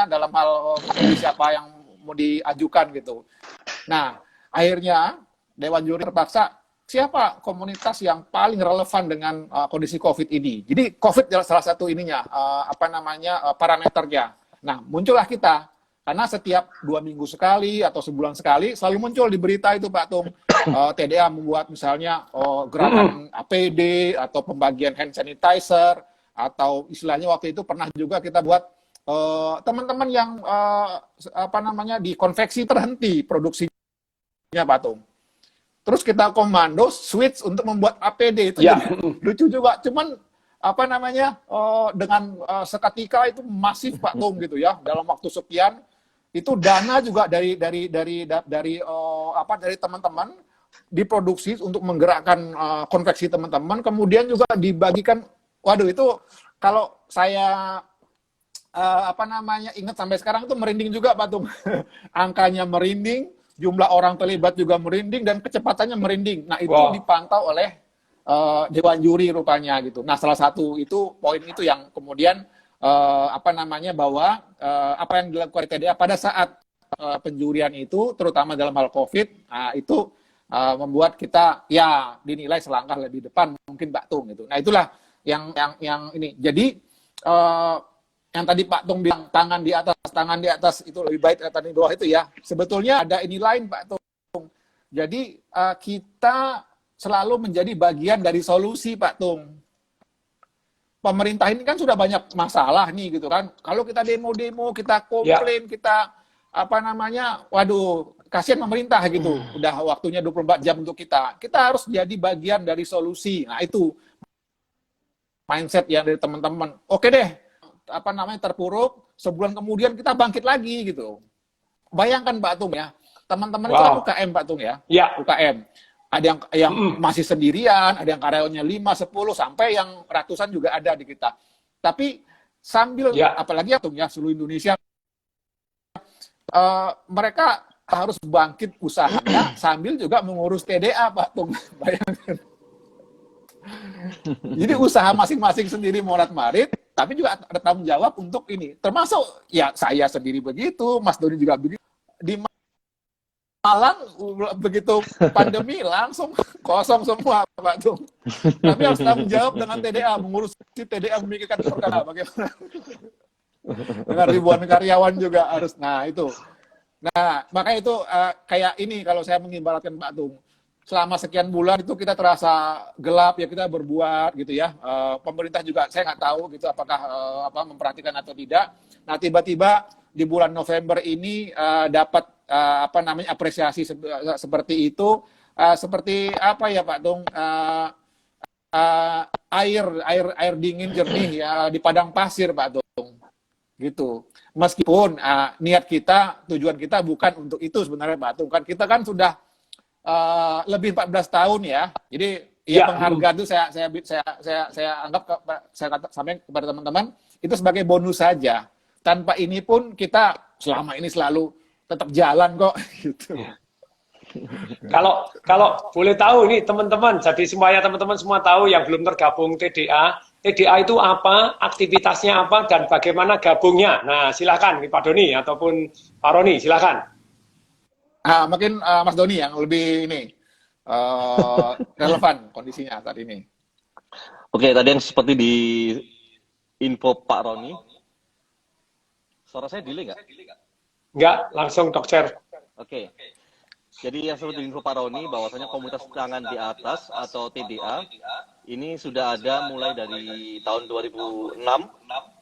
[SPEAKER 4] dalam hal siapa yang mau diajukan gitu. Nah, akhirnya Dewan Juri terpaksa siapa komunitas yang paling relevan dengan kondisi COVID ini. Jadi COVID adalah salah satu ininya, parameternya. Nah, muncullah kita. Karena setiap 2 minggu sekali atau sebulan sekali selalu muncul di berita itu, Pak Tung. TDA membuat misalnya gerakan APD atau pembagian hand sanitizer, atau istilahnya waktu itu pernah juga kita buat teman-teman yang di konveksi terhenti produksinya, Pak Tung. Terus kita komando switch untuk membuat APD itu lucu juga. Cuman dengan seketika itu masif, Pak Tung gitu ya. Dalam waktu sekian itu dana juga dari teman-teman diproduksi untuk menggerakkan konveksi teman-teman. Kemudian juga dibagikan. Waduh, itu kalau saya ingat sampai sekarang itu merinding juga, Pak Tung. Angkanya merinding. Jumlah orang terlibat juga merinding dan kecepatannya merinding. Nah, itu dipantau oleh Dewan Juri rupanya gitu. Nah, salah satu itu poin itu yang kemudian bahwa apa yang dilakukan TDA pada saat penjurian itu terutama dalam hal COVID, itu membuat kita ya dinilai selangkah lebih depan mungkin, Pak Tung gitu. Nah, itulah yang ini. Jadi yang tadi Pak Tung bilang tangan di atas itu lebih baik tangan di bawah itu ya. Sebetulnya ada ini lain, Pak Tung. Jadi kita selalu menjadi bagian dari solusi, Pak Tung. pemerintah ini kan sudah banyak masalah nih gitu kan. Kalau kita demo-demo, kita komplain, kita apa namanya, waduh, kasihan pemerintah gitu. Udah waktunya 24 jam untuk kita. Kita harus jadi bagian dari solusi. Nah, itu mindset yang dari teman-teman. Oke deh, apa namanya, terpuruk, sebulan kemudian kita bangkit lagi gitu. Bayangkan Pak Tung ya, teman-teman itu kan UKM Pak Tung ya, UKM. Ada yang masih sendirian, ada yang karyawannya 5, 10, sampai yang ratusan juga ada di kita. Tapi sambil, apalagi ya Tung ya, seluruh Indonesia, mereka harus bangkit usahanya sambil juga mengurus TDA Pak Tung. Bayangkan. Jadi usaha masing-masing sendiri morat-marit, tapi juga ada tanggung jawab untuk ini. Termasuk ya saya sendiri begitu, Mas Doni juga begitu. Di Malang begitu pandemi langsung kosong semua Pak Tung. Tapi harus tanggung jawab dengan TDA, mengurus TDA, memikirkan perkara bagaimana. Dengan ribuan karyawan juga harus. Nah itu. Nah makanya itu kayak ini kalau saya mengibaratkan Pak Tung. Selama sekian bulan itu kita terasa gelap ya, kita berbuat gitu ya. Pemerintah juga saya nggak tahu gitu apakah memperhatikan atau tidak. Nah tiba-tiba di bulan November ini dapat apa namanya apresiasi seperti itu, seperti apa ya Pak Tung, air dingin jernih ya di padang pasir Pak Tung, gitu. Meskipun niat kita, tujuan kita bukan untuk itu sebenarnya Pak Tung, kan kita kan sudah lebih 14 tahun ya. Jadi ya penghargaan itu saya anggap saya sampaikan kepada teman-teman itu sebagai bonus saja. Tanpa ini pun kita selama ini selalu tetap jalan kok gitu.
[SPEAKER 1] Kalau boleh tahu ini teman-teman, jadi supaya teman-teman semua tahu yang belum tergabung TDA itu apa, aktivitasnya apa, dan bagaimana gabungnya. Nah silakan Pak Doni ataupun Pak Roni, silakan.
[SPEAKER 4] Mungkin Mas Doni yang lebih ini relevan kondisinya saat ini.
[SPEAKER 3] Oke, tadi yang seperti di info Pak Roni, suara saya delay nggak?
[SPEAKER 1] Nggak, langsung dokter.
[SPEAKER 3] Oke. Jadi yang seperti info Pak Roni, bahwasanya komunitas tangan di atas atau TDA ini sudah ada mulai dari tahun 2006.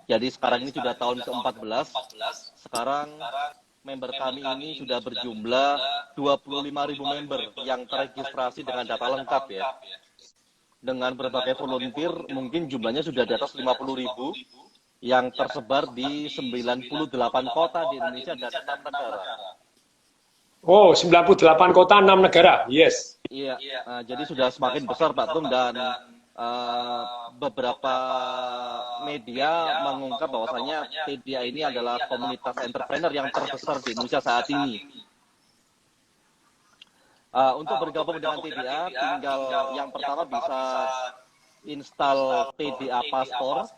[SPEAKER 3] Jadi sekarang ini sudah tahun ke-14. Sekarang member kami ini sudah berjumlah 25.000 member yang terregistrasi dengan data lengkap ya. Dengan berbagai volunteer mungkin jumlahnya sudah di atas 50.000 yang tersebar di 98 kota di Indonesia dan 6 negara.
[SPEAKER 1] Oh, 98 kota, 6 negara. Yes.
[SPEAKER 3] Iya, jadi sudah semakin besar Pak Tung, dan beberapa media mengungkap bahwasanya TDA ini adalah komunitas entrepreneur yang terbesar di Indonesia saat ini. Untuk bergabung dengan TDA, tinggal yang pertama bisa install TDA Pastor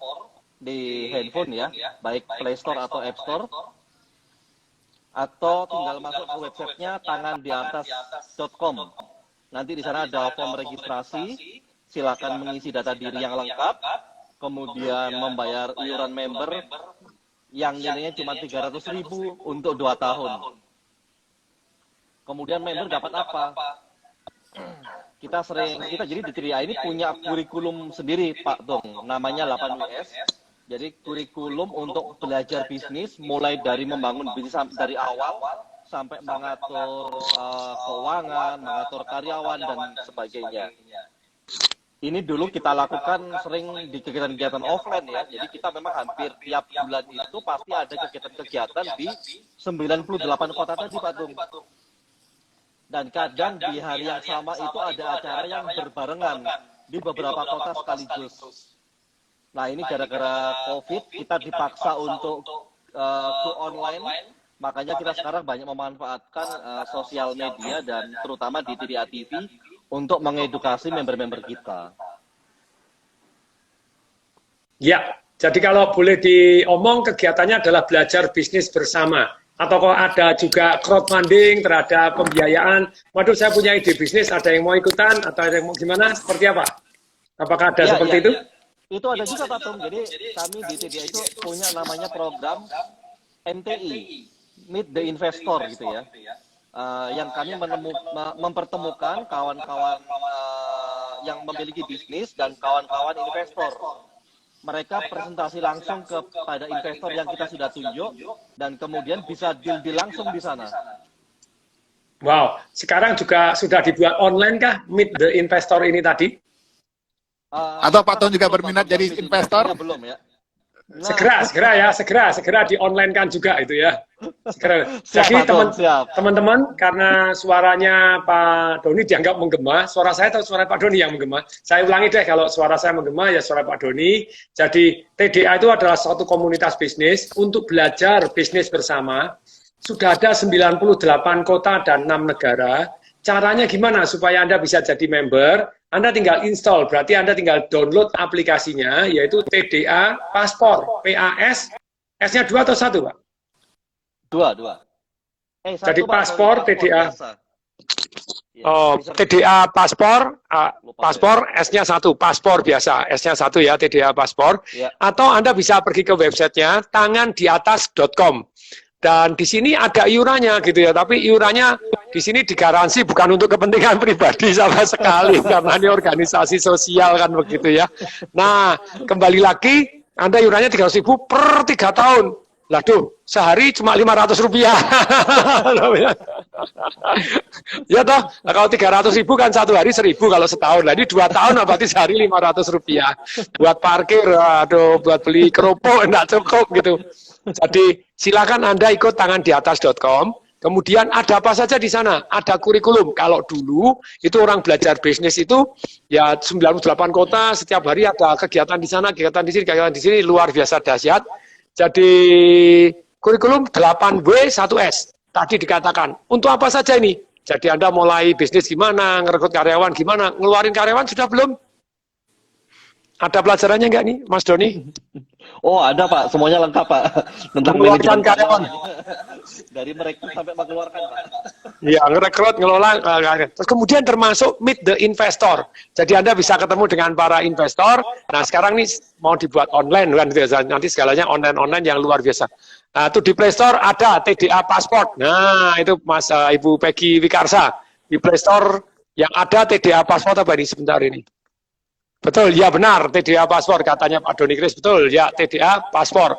[SPEAKER 3] di handphone ya, baik Play Store atau App Store, atau tinggal masuk ke websitenya tangandiatas.com. Nanti di sana ada form registrasi. Silakan mengisi data diri yang lengkap, kemudian membayar iuran member yang nilainya cuma 300.000 untuk 2 tahun. Kemudian member dapat apa? Kita jadi di TDA ini punya kurikulum sendiri Pak Tung, namanya 8WS. Jadi kurikulum untuk belajar bisnis, mulai dari membangun bisnis dari awal sampai mengatur keuangan, mengatur karyawan dan sebagainya. Ini dulu kita lakukan sering di kegiatan-kegiatan offline ya. Jadi kita memang hampir tiap bulan itu pasti ada kegiatan-kegiatan di 98 kota tadi Pak Tung. Dan kadang di hari yang sama itu ada acara yang berbarengan di beberapa kota sekaligus. Nah ini gara-gara COVID kita dipaksa untuk go online. Makanya kita sekarang banyak memanfaatkan sosial media dan terutama di TDA TV untuk mengedukasi member-member kita.
[SPEAKER 1] Ya, jadi kalau boleh diomong kegiatannya adalah belajar bisnis bersama. Atau kalau ada juga crowdfunding terhadap pembiayaan. Waduh, saya punya ide bisnis, ada yang mau ikutan atau ada yang mau gimana? Seperti apa? Apakah ada seperti itu?
[SPEAKER 3] Itu ada juga Pak Tung. Jadi kami di TDA itu punya namanya program MTI, Meet the Investor gitu ya. Yang kami mempertemukan kawan-kawan yang memiliki bisnis dan kawan-kawan investor. mereka presentasi langsung kepada investor yang kita sudah tunjuk, dan kemudian bisa deal langsung di sana.
[SPEAKER 1] Wow, sekarang juga sudah dibuat online kah Meet the Investor ini tadi?
[SPEAKER 4] Atau Pak Tom juga berminat jadi investor?
[SPEAKER 3] Belum ya.
[SPEAKER 1] Segera di online kan juga itu ya. Segera.
[SPEAKER 3] Siap,
[SPEAKER 1] Jadi
[SPEAKER 3] siap.
[SPEAKER 1] teman-teman, karena suaranya Pak Doni dianggap menggema, suara saya atau suara Pak Doni yang menggema? Saya ulangi deh, kalau suara saya menggema ya suara Pak Doni. Jadi TDA itu adalah suatu komunitas bisnis untuk belajar bisnis bersama. Sudah ada 98 kota dan 6 negara. Caranya gimana supaya Anda bisa jadi member? Anda tinggal install, berarti Anda tinggal download aplikasinya, yaitu TDA Paspor, PAS, S-nya 2 atau 1, Pak?
[SPEAKER 3] 2.
[SPEAKER 1] Jadi Paspor, TDA.
[SPEAKER 3] Ya,
[SPEAKER 1] Oh, TDA Paspor, Paspor, S-nya 1, Paspor biasa, S-nya 1 ya, TDA Paspor.
[SPEAKER 3] Ya.
[SPEAKER 1] Atau Anda bisa pergi ke websitenya, tangandiatas.com. Dan di sini ada iurannya gitu ya, tapi iurannya di sini digaransi bukan untuk kepentingan pribadi sama sekali, karena ini organisasi sosial kan begitu ya. Nah, kembali lagi, Anda iurannya 300.000 per 3 tahun. Lah tuh, sehari cuma 500 rupiah. Ya toh, nah, kalau 300.000 kan satu hari 1.000 kalau setahun. Lah ini 2 tahun berarti sehari 500 rupiah. Buat parkir, aduh, buat beli kerupuk enggak cukup gitu. Jadi silakan Anda ikut tangandiatas.com. Kemudian ada apa saja di sana? Ada kurikulum. Kalau dulu itu orang belajar bisnis itu ya 98 kota, setiap hari ada kegiatan di sana, kegiatan di sini luar biasa dahsyat. Jadi kurikulum 8W 1S tadi dikatakan. Untuk apa saja ini? Jadi Anda mulai bisnis gimana, ngerekrut karyawan gimana, ngeluarin karyawan sudah belum? Ada pelajarannya nggak nih, Mas Doni?
[SPEAKER 3] Oh, ada Pak, semuanya lengkap Pak. Tentang
[SPEAKER 1] Mengeluarkan
[SPEAKER 3] manajemen
[SPEAKER 1] karyawan.
[SPEAKER 3] Dari merekrut sampai mengeluarkan Pak.
[SPEAKER 1] Iya, ngerekrut, ngelola. Terus kemudian termasuk meet the investor. Jadi Anda bisa ketemu dengan para investor. Nah, sekarang nih mau dibuat online kan gitu ya. Nanti segalanya online yang luar biasa. Nah, itu di Play Store ada TDA Passport. Nah, itu Mas Ibu Peggy Wikarsa. Di Play Store yang ada TDA Passport apa ini sebentar ini? Betul, ya benar, TDA Paspor, katanya Pak Doni Kris, betul, ya TDA Paspor.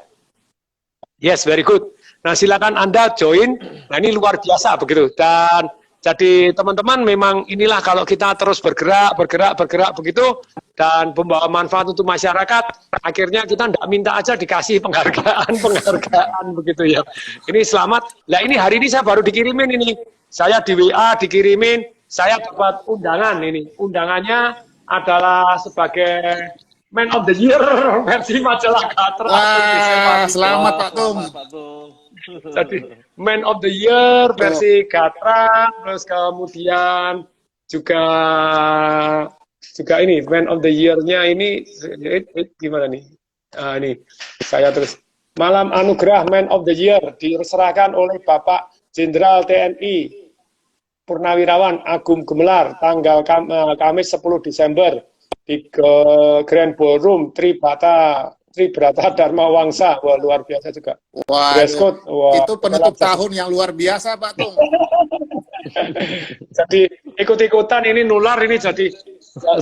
[SPEAKER 1] Yes, very good. Nah, silakan Anda join, nah ini luar biasa begitu. Dan jadi teman-teman memang inilah kalau kita terus bergerak begitu, dan membawa manfaat untuk masyarakat, akhirnya kita tidak minta aja dikasih penghargaan begitu ya. Ini selamat, nah ini hari ini saya baru dikirimin ini, saya di WA dikirimin, saya dapat undangan ini, undangannya adalah sebagai Man of the Year versi majalah Gatra.
[SPEAKER 4] Wah, selamat Pak Tung.
[SPEAKER 1] Jadi Man of the Year versi Gatra, terus kemudian juga ini Man of the Year-nya ini gimana nih? Ini saya terus Malam Anugerah Man of the Year diserahkan oleh Bapak Jenderal TNI Purnawirawan Agung Gumelar tanggal Kamis 10 Desember di Grand Ballroom Tribrata Dharma Wangsa. Wah, luar biasa juga.
[SPEAKER 4] Wah, itu penutup tahun yang luar biasa Pak Tung.
[SPEAKER 1] Jadi ikut-ikutan ini nular ini, jadi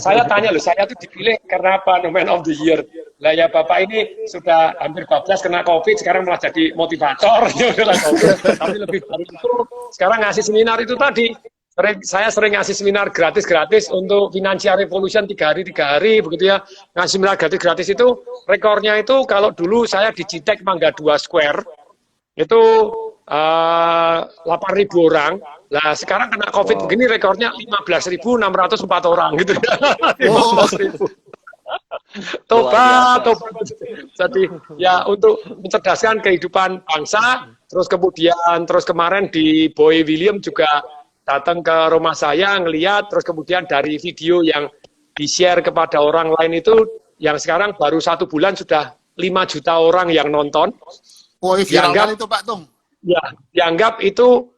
[SPEAKER 1] saya tanya loh, saya tuh dipilih karena apa? Man of the Year. Lah ya Bapak ini sudah hampir 12 kena COVID, sekarang malah jadi motivator. Tapi lebih dari itu, sekarang ngasih seminar itu tadi. Saya sering ngasih seminar gratis untuk Financial Revolution 3 hari begitu ya. Ngasih seminar gratis itu rekornya itu kalau dulu saya di Citek Mangga 2 Square itu 8.000 orang. Lah sekarang kena COVID begini rekornya 15.604 orang gitu ya. 15.000. Tobat. Jadi ya untuk mencerdaskan kehidupan bangsa. Terus kemarin di Boy William juga datang ke rumah saya ngeliat, terus kemudian dari video yang di-share kepada orang lain itu, yang sekarang baru 1 bulan sudah 5 juta orang yang nonton.
[SPEAKER 4] Oh, viral itu Pak Tung.
[SPEAKER 1] Ya, dianggap itu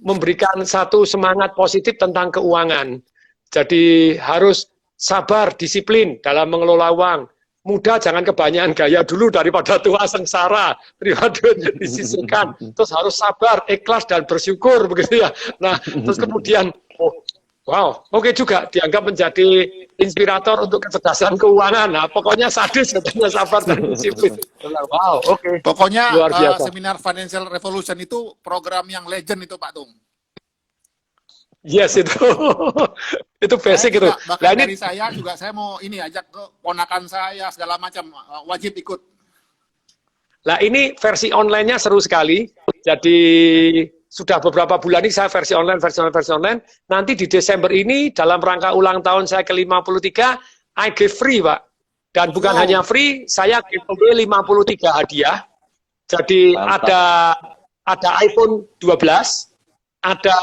[SPEAKER 1] memberikan satu semangat positif tentang keuangan. Jadi harus sabar, disiplin dalam mengelola uang. Muda jangan kebanyakan gaya dulu daripada tua sengsara. Terima duit disisihkan. Terus harus sabar, ikhlas dan bersyukur begitu ya. Nah, terus kemudian Wow, oke juga dianggap menjadi inspirator untuk kecerdasan keuangan. Nah, pokoknya sadis katanya, sabar dan disiplin. Wow, oke.
[SPEAKER 4] Pokoknya
[SPEAKER 1] Luar biasa.
[SPEAKER 4] seminar Financial Revolution itu program yang legend itu Pak Tung.
[SPEAKER 1] Yes, itu. Itu
[SPEAKER 4] Saya
[SPEAKER 1] basic itu.
[SPEAKER 4] juga, bahkan
[SPEAKER 1] Nah, ini
[SPEAKER 4] dari saya juga saya mau ini ajak ke ponakan saya segala macam, wajib ikut.
[SPEAKER 1] Nah, ini versi online-nya seru sekali. Jadi sudah beberapa bulan ini saya versi online. Nanti di Desember ini dalam rangka ulang tahun saya ke-53, I give free, Pak. Dan bukan
[SPEAKER 4] Wow.
[SPEAKER 1] hanya free, saya giveaway 53 hadiah. Jadi
[SPEAKER 3] Mantap.
[SPEAKER 1] ada iPhone 12, ada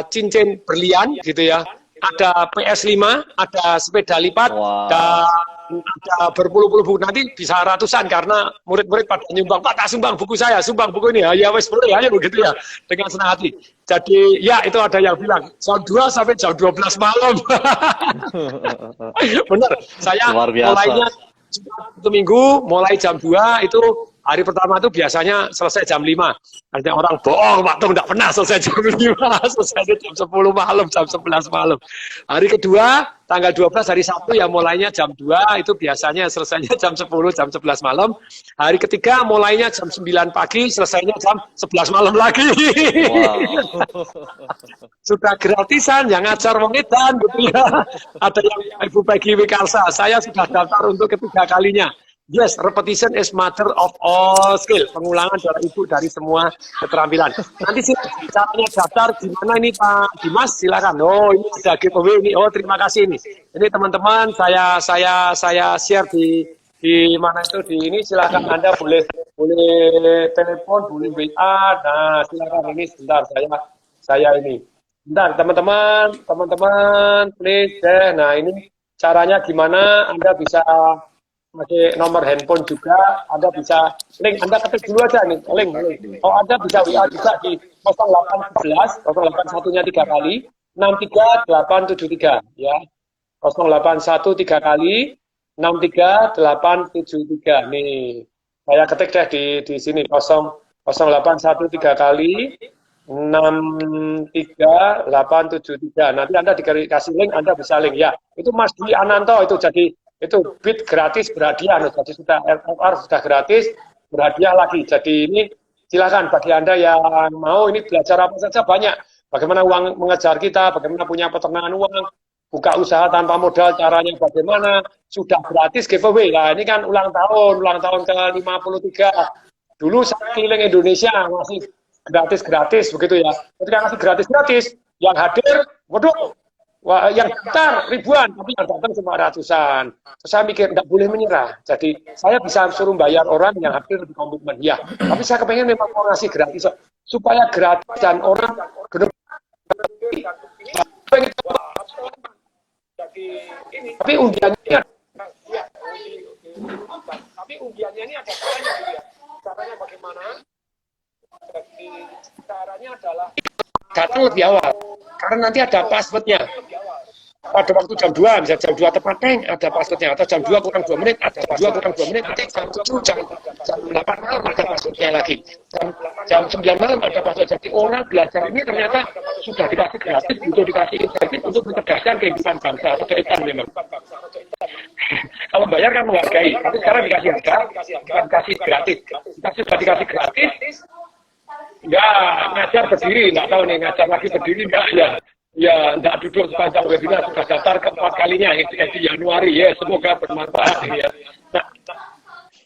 [SPEAKER 1] cincin berlian gitu ya. Ada PS5, ada sepeda lipat,
[SPEAKER 3] Wow.
[SPEAKER 1] dan ada berpuluh-puluh buku. Nanti bisa ratusan karena murid-murid pada nyumbang, Pak, tak sumbang buku saya, sumbang buku ini. Ya wes boleh ya, begitu ya, dengan senang hati. Jadi ya itu ada yang bilang jam 2 sampai jam 12 malam. Benar, saya
[SPEAKER 3] Luar biasa.
[SPEAKER 1] mulainya itu minggu, mulai jam 2 itu hari pertama itu biasanya selesai jam 5. Ada orang bohong, Pak Tung, tidak pernah selesai jam 5, selesai jam 10 malam, jam 11 malam. Hari kedua, tanggal 12 hari Sabtu ya mulainya jam 2, itu biasanya selesainya jam 10, jam 11 malam. Hari ketiga mulainya jam 9 pagi, selesainya jam 11 malam lagi.
[SPEAKER 3] Wow.
[SPEAKER 1] Sudah gratisan, yang ngajar wong edan gitu ya. Ada yang Ibu Peggy Wikarsa, saya sudah daftar untuk ketiga kalinya. Yes, repetition is mother of all skill. Pengulangan adalah ibu dari semua keterampilan. Nanti sih caranya daftar gimana ini Pak Dimas? Silakan. Oh, ini ada giveaway ini. Oh, terima kasih ini. Ini teman-teman saya share di mana itu di ini, silakan Anda boleh telepon, boleh WA. Nah, silakan ini sebentar saya ini. Bentar, teman-teman, please deh. Nah, ini caranya gimana? Anda bisa pakai nomor handphone juga, Anda bisa link, Anda ketik dulu aja nih, link. Oh, Anda bisa WA juga di 0811, 081-nya 3 kali, 63873, ya. 081 3 kali, 63873. Nih, saya ketik deh di sini, 081 3 kali, 63873. Nanti Anda dikasih link, Anda bisa link ya. Itu Mas Dwi Ananto itu, jadi itu bit gratis berhadiah. Jadi sudah RFR sudah gratis, berhadiah lagi. Jadi ini silakan bagi Anda yang mau ini belajar apa saja banyak. Bagaimana uang mengejar kita, bagaimana punya peternakan uang, buka usaha tanpa modal caranya bagaimana, sudah gratis giveaway. Nah, ini kan ulang tahun ke-53. Dulu saya keliling Indonesia masih gratis begitu ya. Ketika ngasih gratis, yang hadir, waduh, wah, yang daftar ribuan, tapi yang datang cuma ratusan. Terus saya mikir, tidak boleh menyerah. Jadi saya bisa suruh bayar orang yang hadir di komitmen. Ya, tapi saya kepengen memang mau ngasih gratis supaya gratis dan orang benar. Tapi undiannya ini ada caranya gitu ya. Caranya bagaimana? Jadi caranya adalah datang lebih awal, karena nanti ada passwordnya. Pada waktu jam 2, bisa jam 2 tepat, ada passwordnya. Atau jam 2 kurang 2 menit, ada 2 kurang 2 menit, nanti jam 7, jam 8 malam ada passwordnya lagi. Jam 9 malam ada password. Jadi orang belajar ini ternyata sudah dikasih gratis, untuk dikasih insentif untuk mencerdaskan kehidupan bangsa. Atau kehidupan memang. Kalau bayar kan menghargai, tapi sekarang dikasih harga, bukan dikasih gratis. Kita sudah dikasih gratis, ya ngajar berdiri, nggak tahu nih ngajar lagi berdiri nggak ya. Ya, nggak duduk sepanjang webinar, sudah daftar keempat kalinya di Januari ya, semoga bermanfaat ya. Nah,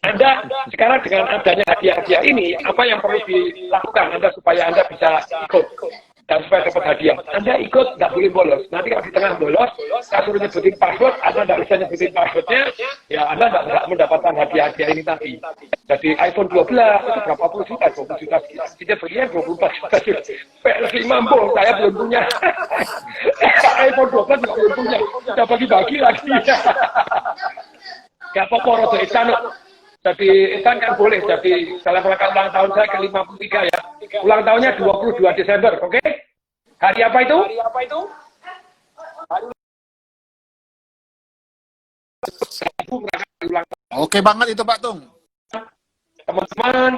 [SPEAKER 1] Anda sekarang dengan adanya hadiah-hadiah ini, apa yang perlu dilakukan Anda supaya Anda bisa ikut dan supaya dapat hadiah? Anda ikut, nggak boleh bolos. Nanti kalau di tengah bolos, saya suruh nyebutin password, Anda nggak bisa nyebutin passwordnya, ya Anda nggak mendapatkan hadiah-hadiah ini tadi. Jadi iPhone 12 itu berapa puluh juta, 20 juta, tidak berlian 24 juta. PS5 mampu, saya belum punya. iPhone 12 juga belum punya, sudah bagi-bagi lagi. Gak apa-apa, rodo Isan. Jadi Isan kan boleh, jadi dalam rangka ulang tahun saya ke-53 ya. Ulang tahunnya 22 Desember, oke? Hari apa itu?
[SPEAKER 4] Oke banget itu Pak Tung.
[SPEAKER 1] teman-teman.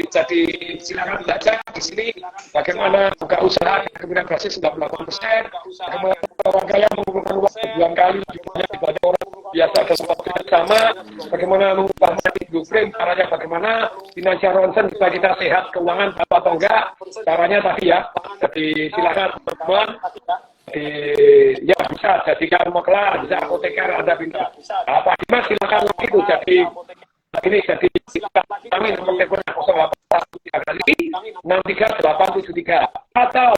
[SPEAKER 1] Jadi silakan belajar di sini bagaimana buka usaha kemudian berhasil 98%, bagaimana orang kaya mengumpulkan uang sebulan kali dibanding orang biasa dalam waktu yang sama, bagaimana mengubah money blueprint, caranya bagaimana, financial ronsen supaya kita sehat keuangan atau enggak, caranya tadi ya. Jadi silakan teman-teman. Ya bisa jadikan maklar, bisa apoteker, Anda pintar. Pak Dimas silakan lagi itu jadi ini jadi kami nomor telepon 0813 kali 63873 atau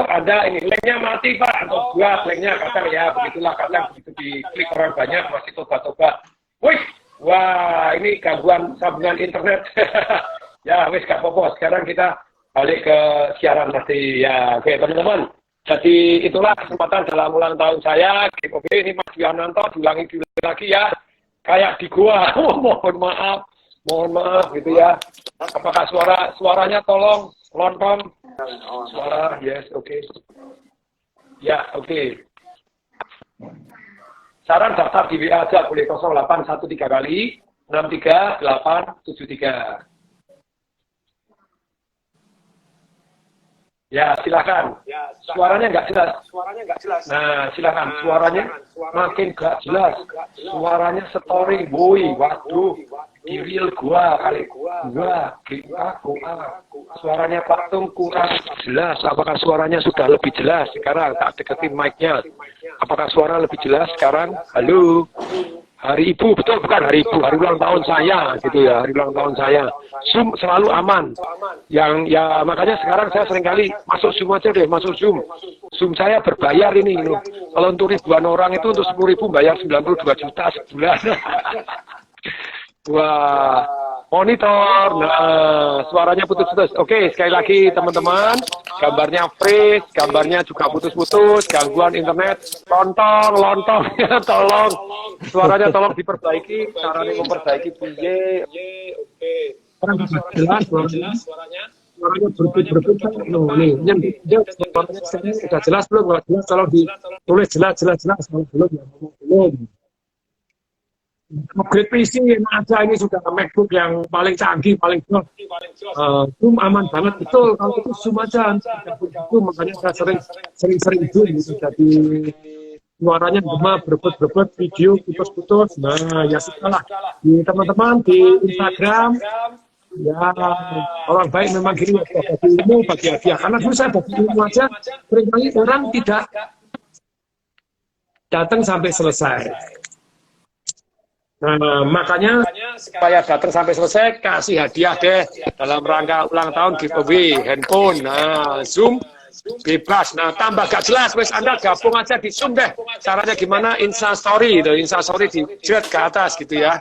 [SPEAKER 1] ada ini linknya mati Pak atau buat linknya kadang ya begitulah kadang begitu diklik orang banyak masih tobat-tobat. Wih, wah ini gangguan sambungan internet. Ya wis gak apa-apa, sekarang kita balik ke siaran nanti ya. Oke teman-teman, jadi itulah kesempatan dalam ulang tahun saya. Oke ini Mas Wiananto diulangi lagi ya, kayak di gua. Mohon maaf gitu ya. Apakah suaranya tolong lontong suara? Yes, oke. Ya oke. Saran daftar di WA aja boleh 0813 kali 63873. Ya, silakan. Suaranya nggak jelas. Nah, silakan. Suaranya makin nggak jelas. Suaranya story, boy. Waduh, di real gua kali. Gua. Suaranya Pak Tung kurang jelas. Apakah suaranya sudah lebih jelas sekarang? Tak deketin mic-nya. Apakah suara lebih jelas sekarang? Halo. Hari Ibu, betul bukan hari Ibu, hari ulang tahun saya, gitu ya, hari ulang tahun saya. Zoom selalu aman. Yang ya makanya sekarang saya seringkali masuk Zoom aja deh, masuk Zoom. Zoom saya berbayar ini. Kalau untuk ribuan orang itu untuk 10.000 bayar 92 juta sebulan. Wah, monitor. Nah, suaranya putus-putus. Oke, sekali lagi teman-teman, gambarnya freeze, gambarnya juga putus-putus, gangguan internet, lontong ya, tolong. Suaranya tolong diperbaiki, caranya memperbaiki piye. Oke. Jelas suaranya. Suaranya berbeda kan. Nih, yang sudah jelas belum? Kalau jelas tolong ditulis jelas belum ya, belum. Upgrade PC yang ada ini sudah MacBook yang paling canggih, paling jelas. Zoom aman banget, betul. Kalau itu Zoom aja, itu makanya saya sering Zoom gitu. Jadi suaranya gema, berebut, video putus-putus. Nah, ya sudahlah. Di teman-teman di Instagram, ya orang baik memang gini, bagi ilmu, bagi hadiah. Karena dulu saya bagi ilmu aja, seringkali orang tidak datang sampai selesai. Nah, makanya supaya datang sampai selesai, kasih hadiah deh dalam rangka ulang tahun giveaway handphone. Nah, Zoom bebas. Nah, tambah gak jelas, wes Anda gabung aja di Zoom deh. Caranya gimana? Instastory, Instastory di jerat ke atas gitu ya.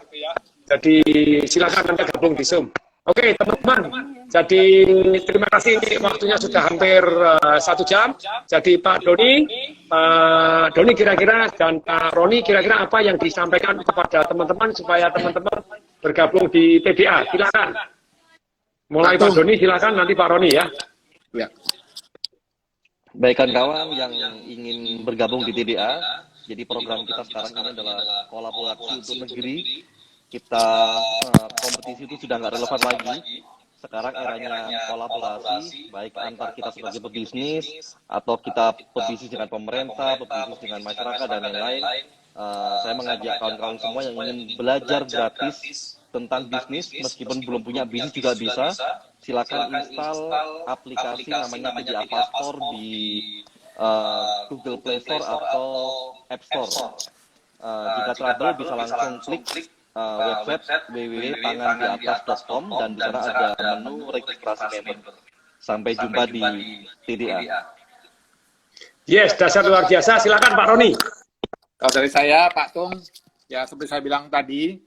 [SPEAKER 1] Jadi silakan Anda gabung di Zoom. Oke teman-teman, jadi terima kasih, waktunya sudah hampir 1 jam. Jadi Pak Doni kira-kira dan Pak Roni kira-kira apa yang disampaikan kepada teman-teman supaya teman-teman bergabung di TDA. Silakan. Mulai Pak Doni silakan, nanti Pak Roni ya.
[SPEAKER 3] Ya. Baik kawan yang ingin bergabung di TDA, jadi program kita sekarang ini adalah kolaborasi untuk negeri. Kita kompetisi itu sudah nggak relevan lagi. Sekarang eranya kolaborasi, baik antar kita sebagai pebisnis atau kita pebisnis dengan pemerintah, pebisnis dengan masyarakat dan lain-lain. Saya mengajak kawan-kawan semua yang ingin belajar gratis tentang bisnis, meskipun belum punya bisnis juga bisa. Silakan install aplikasi namanya TDA Pastor di Google Play Store atau App Store. Jika trouble bisa langsung klik website www.tangandiatas.com dan di sana ada menu registrasi member. Sampai jumpa di TDA.
[SPEAKER 1] Yes, dasar luar biasa. Silakan Pak Roni.
[SPEAKER 4] Kalau dari saya, Pak Tung, ya seperti saya bilang tadi,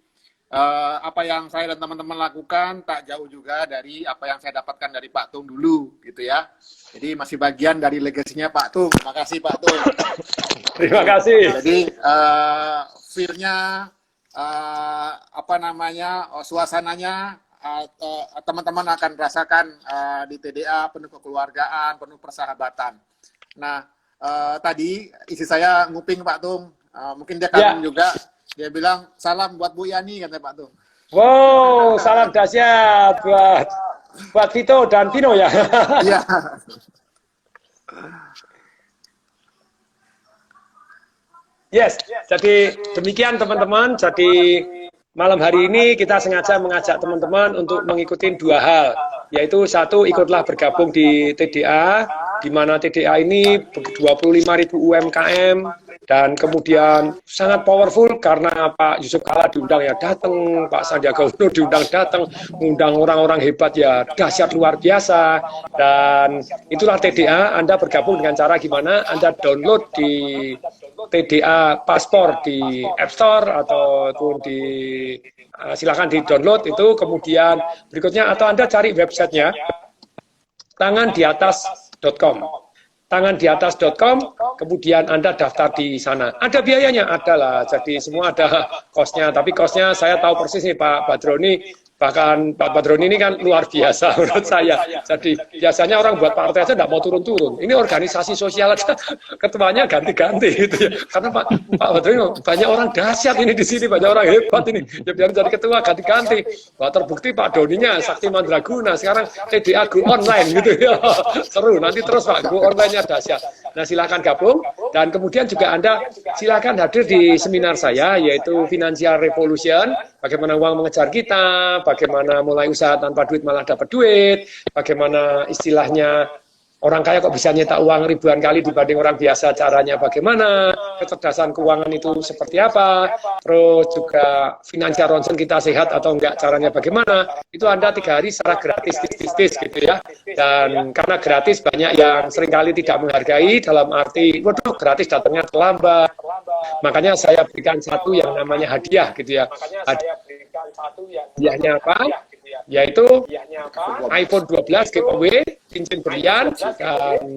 [SPEAKER 4] apa yang saya dan teman-teman lakukan tak jauh juga dari apa yang saya dapatkan dari Pak Tung dulu, gitu ya. Jadi masih bagian dari legasinya Pak Tung. Terima kasih Pak Tung.
[SPEAKER 1] Terima kasih.
[SPEAKER 4] Jadi feel-nya suasananya teman-teman akan rasakan di TDA penuh kekeluargaan, penuh persahabatan. Nah, tadi isi saya nguping Pak Tung, Mungkin dia kangen juga. Dia bilang salam buat Bu Yani katanya Pak tuh.
[SPEAKER 1] Wow, salam dahsyat buat Vito dan Vino ya.
[SPEAKER 4] Iya.
[SPEAKER 1] Yes, jadi demikian teman-teman. Jadi malam hari ini kita sengaja mengajak teman-teman untuk mengikuti dua hal, yaitu satu, ikutlah bergabung di TDA, di mana TDA ini 25.000 UMKM, dan kemudian sangat powerful karena Pak Yusuf Kalla diundang ya datang, Pak Sandiaga Uno diundang datang, mengundang orang-orang hebat ya dahsyat luar biasa. Dan itulah TDA. Anda bergabung dengan cara gimana? Anda download di TDA Paspor di App Store ataupun di silakan di download itu. Kemudian berikutnya atau Anda cari websitenya tangandiatas.com. tangandiatas.com, kemudian Anda daftar di sana. Ada biayanya? Ada lah, jadi semua ada kosnya, tapi kosnya saya tahu persis nih Pak Badroni, bahkan Pak Badroni ini kan luar biasa menurut saya. Jadi biasanya orang buat partai aja tidak mau turun-turun. Ini organisasi sosial aja ketuanya ganti-ganti gitu ya. Karena Pak Badroni banyak orang dahsyat ini di sini, banyak orang hebat ini. Ya biar jadi ketua ganti-ganti. Wah, terbukti Pak Doninya Sakti Mandraguna, sekarang TDA Go Online gitu ya. Seru, nanti terus Pak Go Online-nya dahsyat. Nah, silakan gabung dan kemudian juga Anda silakan hadir di seminar saya yaitu Financial Revolution, bagaimana uang mengejar kita, bagaimana mulai usaha tanpa duit malah dapat duit, bagaimana istilahnya orang kaya kok bisa nyetak uang ribuan kali dibanding orang biasa, caranya bagaimana, kecerdasan keuangan itu seperti apa, terus juga financial ronsen kita sehat atau enggak, caranya bagaimana, itu Anda 3 hari secara gratis gitu ya. Dan karena gratis banyak yang seringkali tidak menghargai dalam arti, waduh gratis datangnya terlambat, makanya saya berikan satu yang namanya hadiah gitu ya. Hadiahnya apa? Yaitu iPhone 12 giveaway, cincin berlian, dan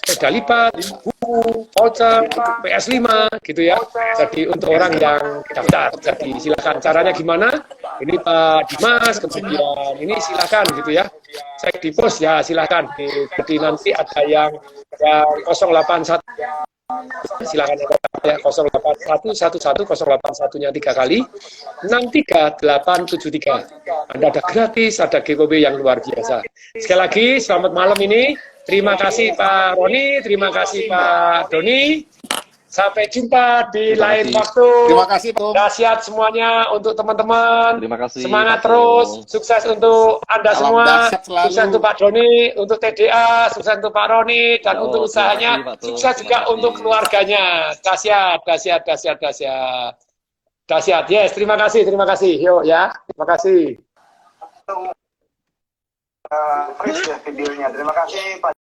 [SPEAKER 1] sepeda lipat, buku, voucher, PS5 gitu ya. Jadi untuk orang yang daftar, jadi silakan. Caranya gimana? Ini Pak Dimas, kemudian ini silakan gitu ya. Cek di post ya, silakan. Jadi nanti ada yang 081. Silakan ya 081 11 081 nya 3 kali 63873. Anda ada gratis, ada giveaway yang luar biasa. Sekali lagi selamat malam ini. Terima kasih Pak Roni, terima kasih Pak Doni. Sampai jumpa di lain waktu.
[SPEAKER 4] Terima kasih, Tum.
[SPEAKER 1] Dahsyat semuanya untuk teman-teman.
[SPEAKER 3] Terima kasih.
[SPEAKER 1] Semangat
[SPEAKER 3] Pak
[SPEAKER 1] terus.
[SPEAKER 3] Tum.
[SPEAKER 1] Sukses untuk Anda
[SPEAKER 4] Salam
[SPEAKER 1] semua.
[SPEAKER 4] dahsyat selalu.
[SPEAKER 1] Sukses untuk Pak Doni, untuk TDA, sukses untuk Pak Roni, dan
[SPEAKER 3] Oh,
[SPEAKER 1] untuk usahanya.
[SPEAKER 3] terima kasih, Pak Tum.
[SPEAKER 1] Sukses juga
[SPEAKER 3] Terima kasih.
[SPEAKER 1] untuk keluarganya. Dahsyat, dahsyat, dahsyat, dahsyat. Dahsyat. Yes, terima kasih, terima kasih. Yuk ya, terima kasih.
[SPEAKER 2] Freeze ya videonya. Terima kasih Pak.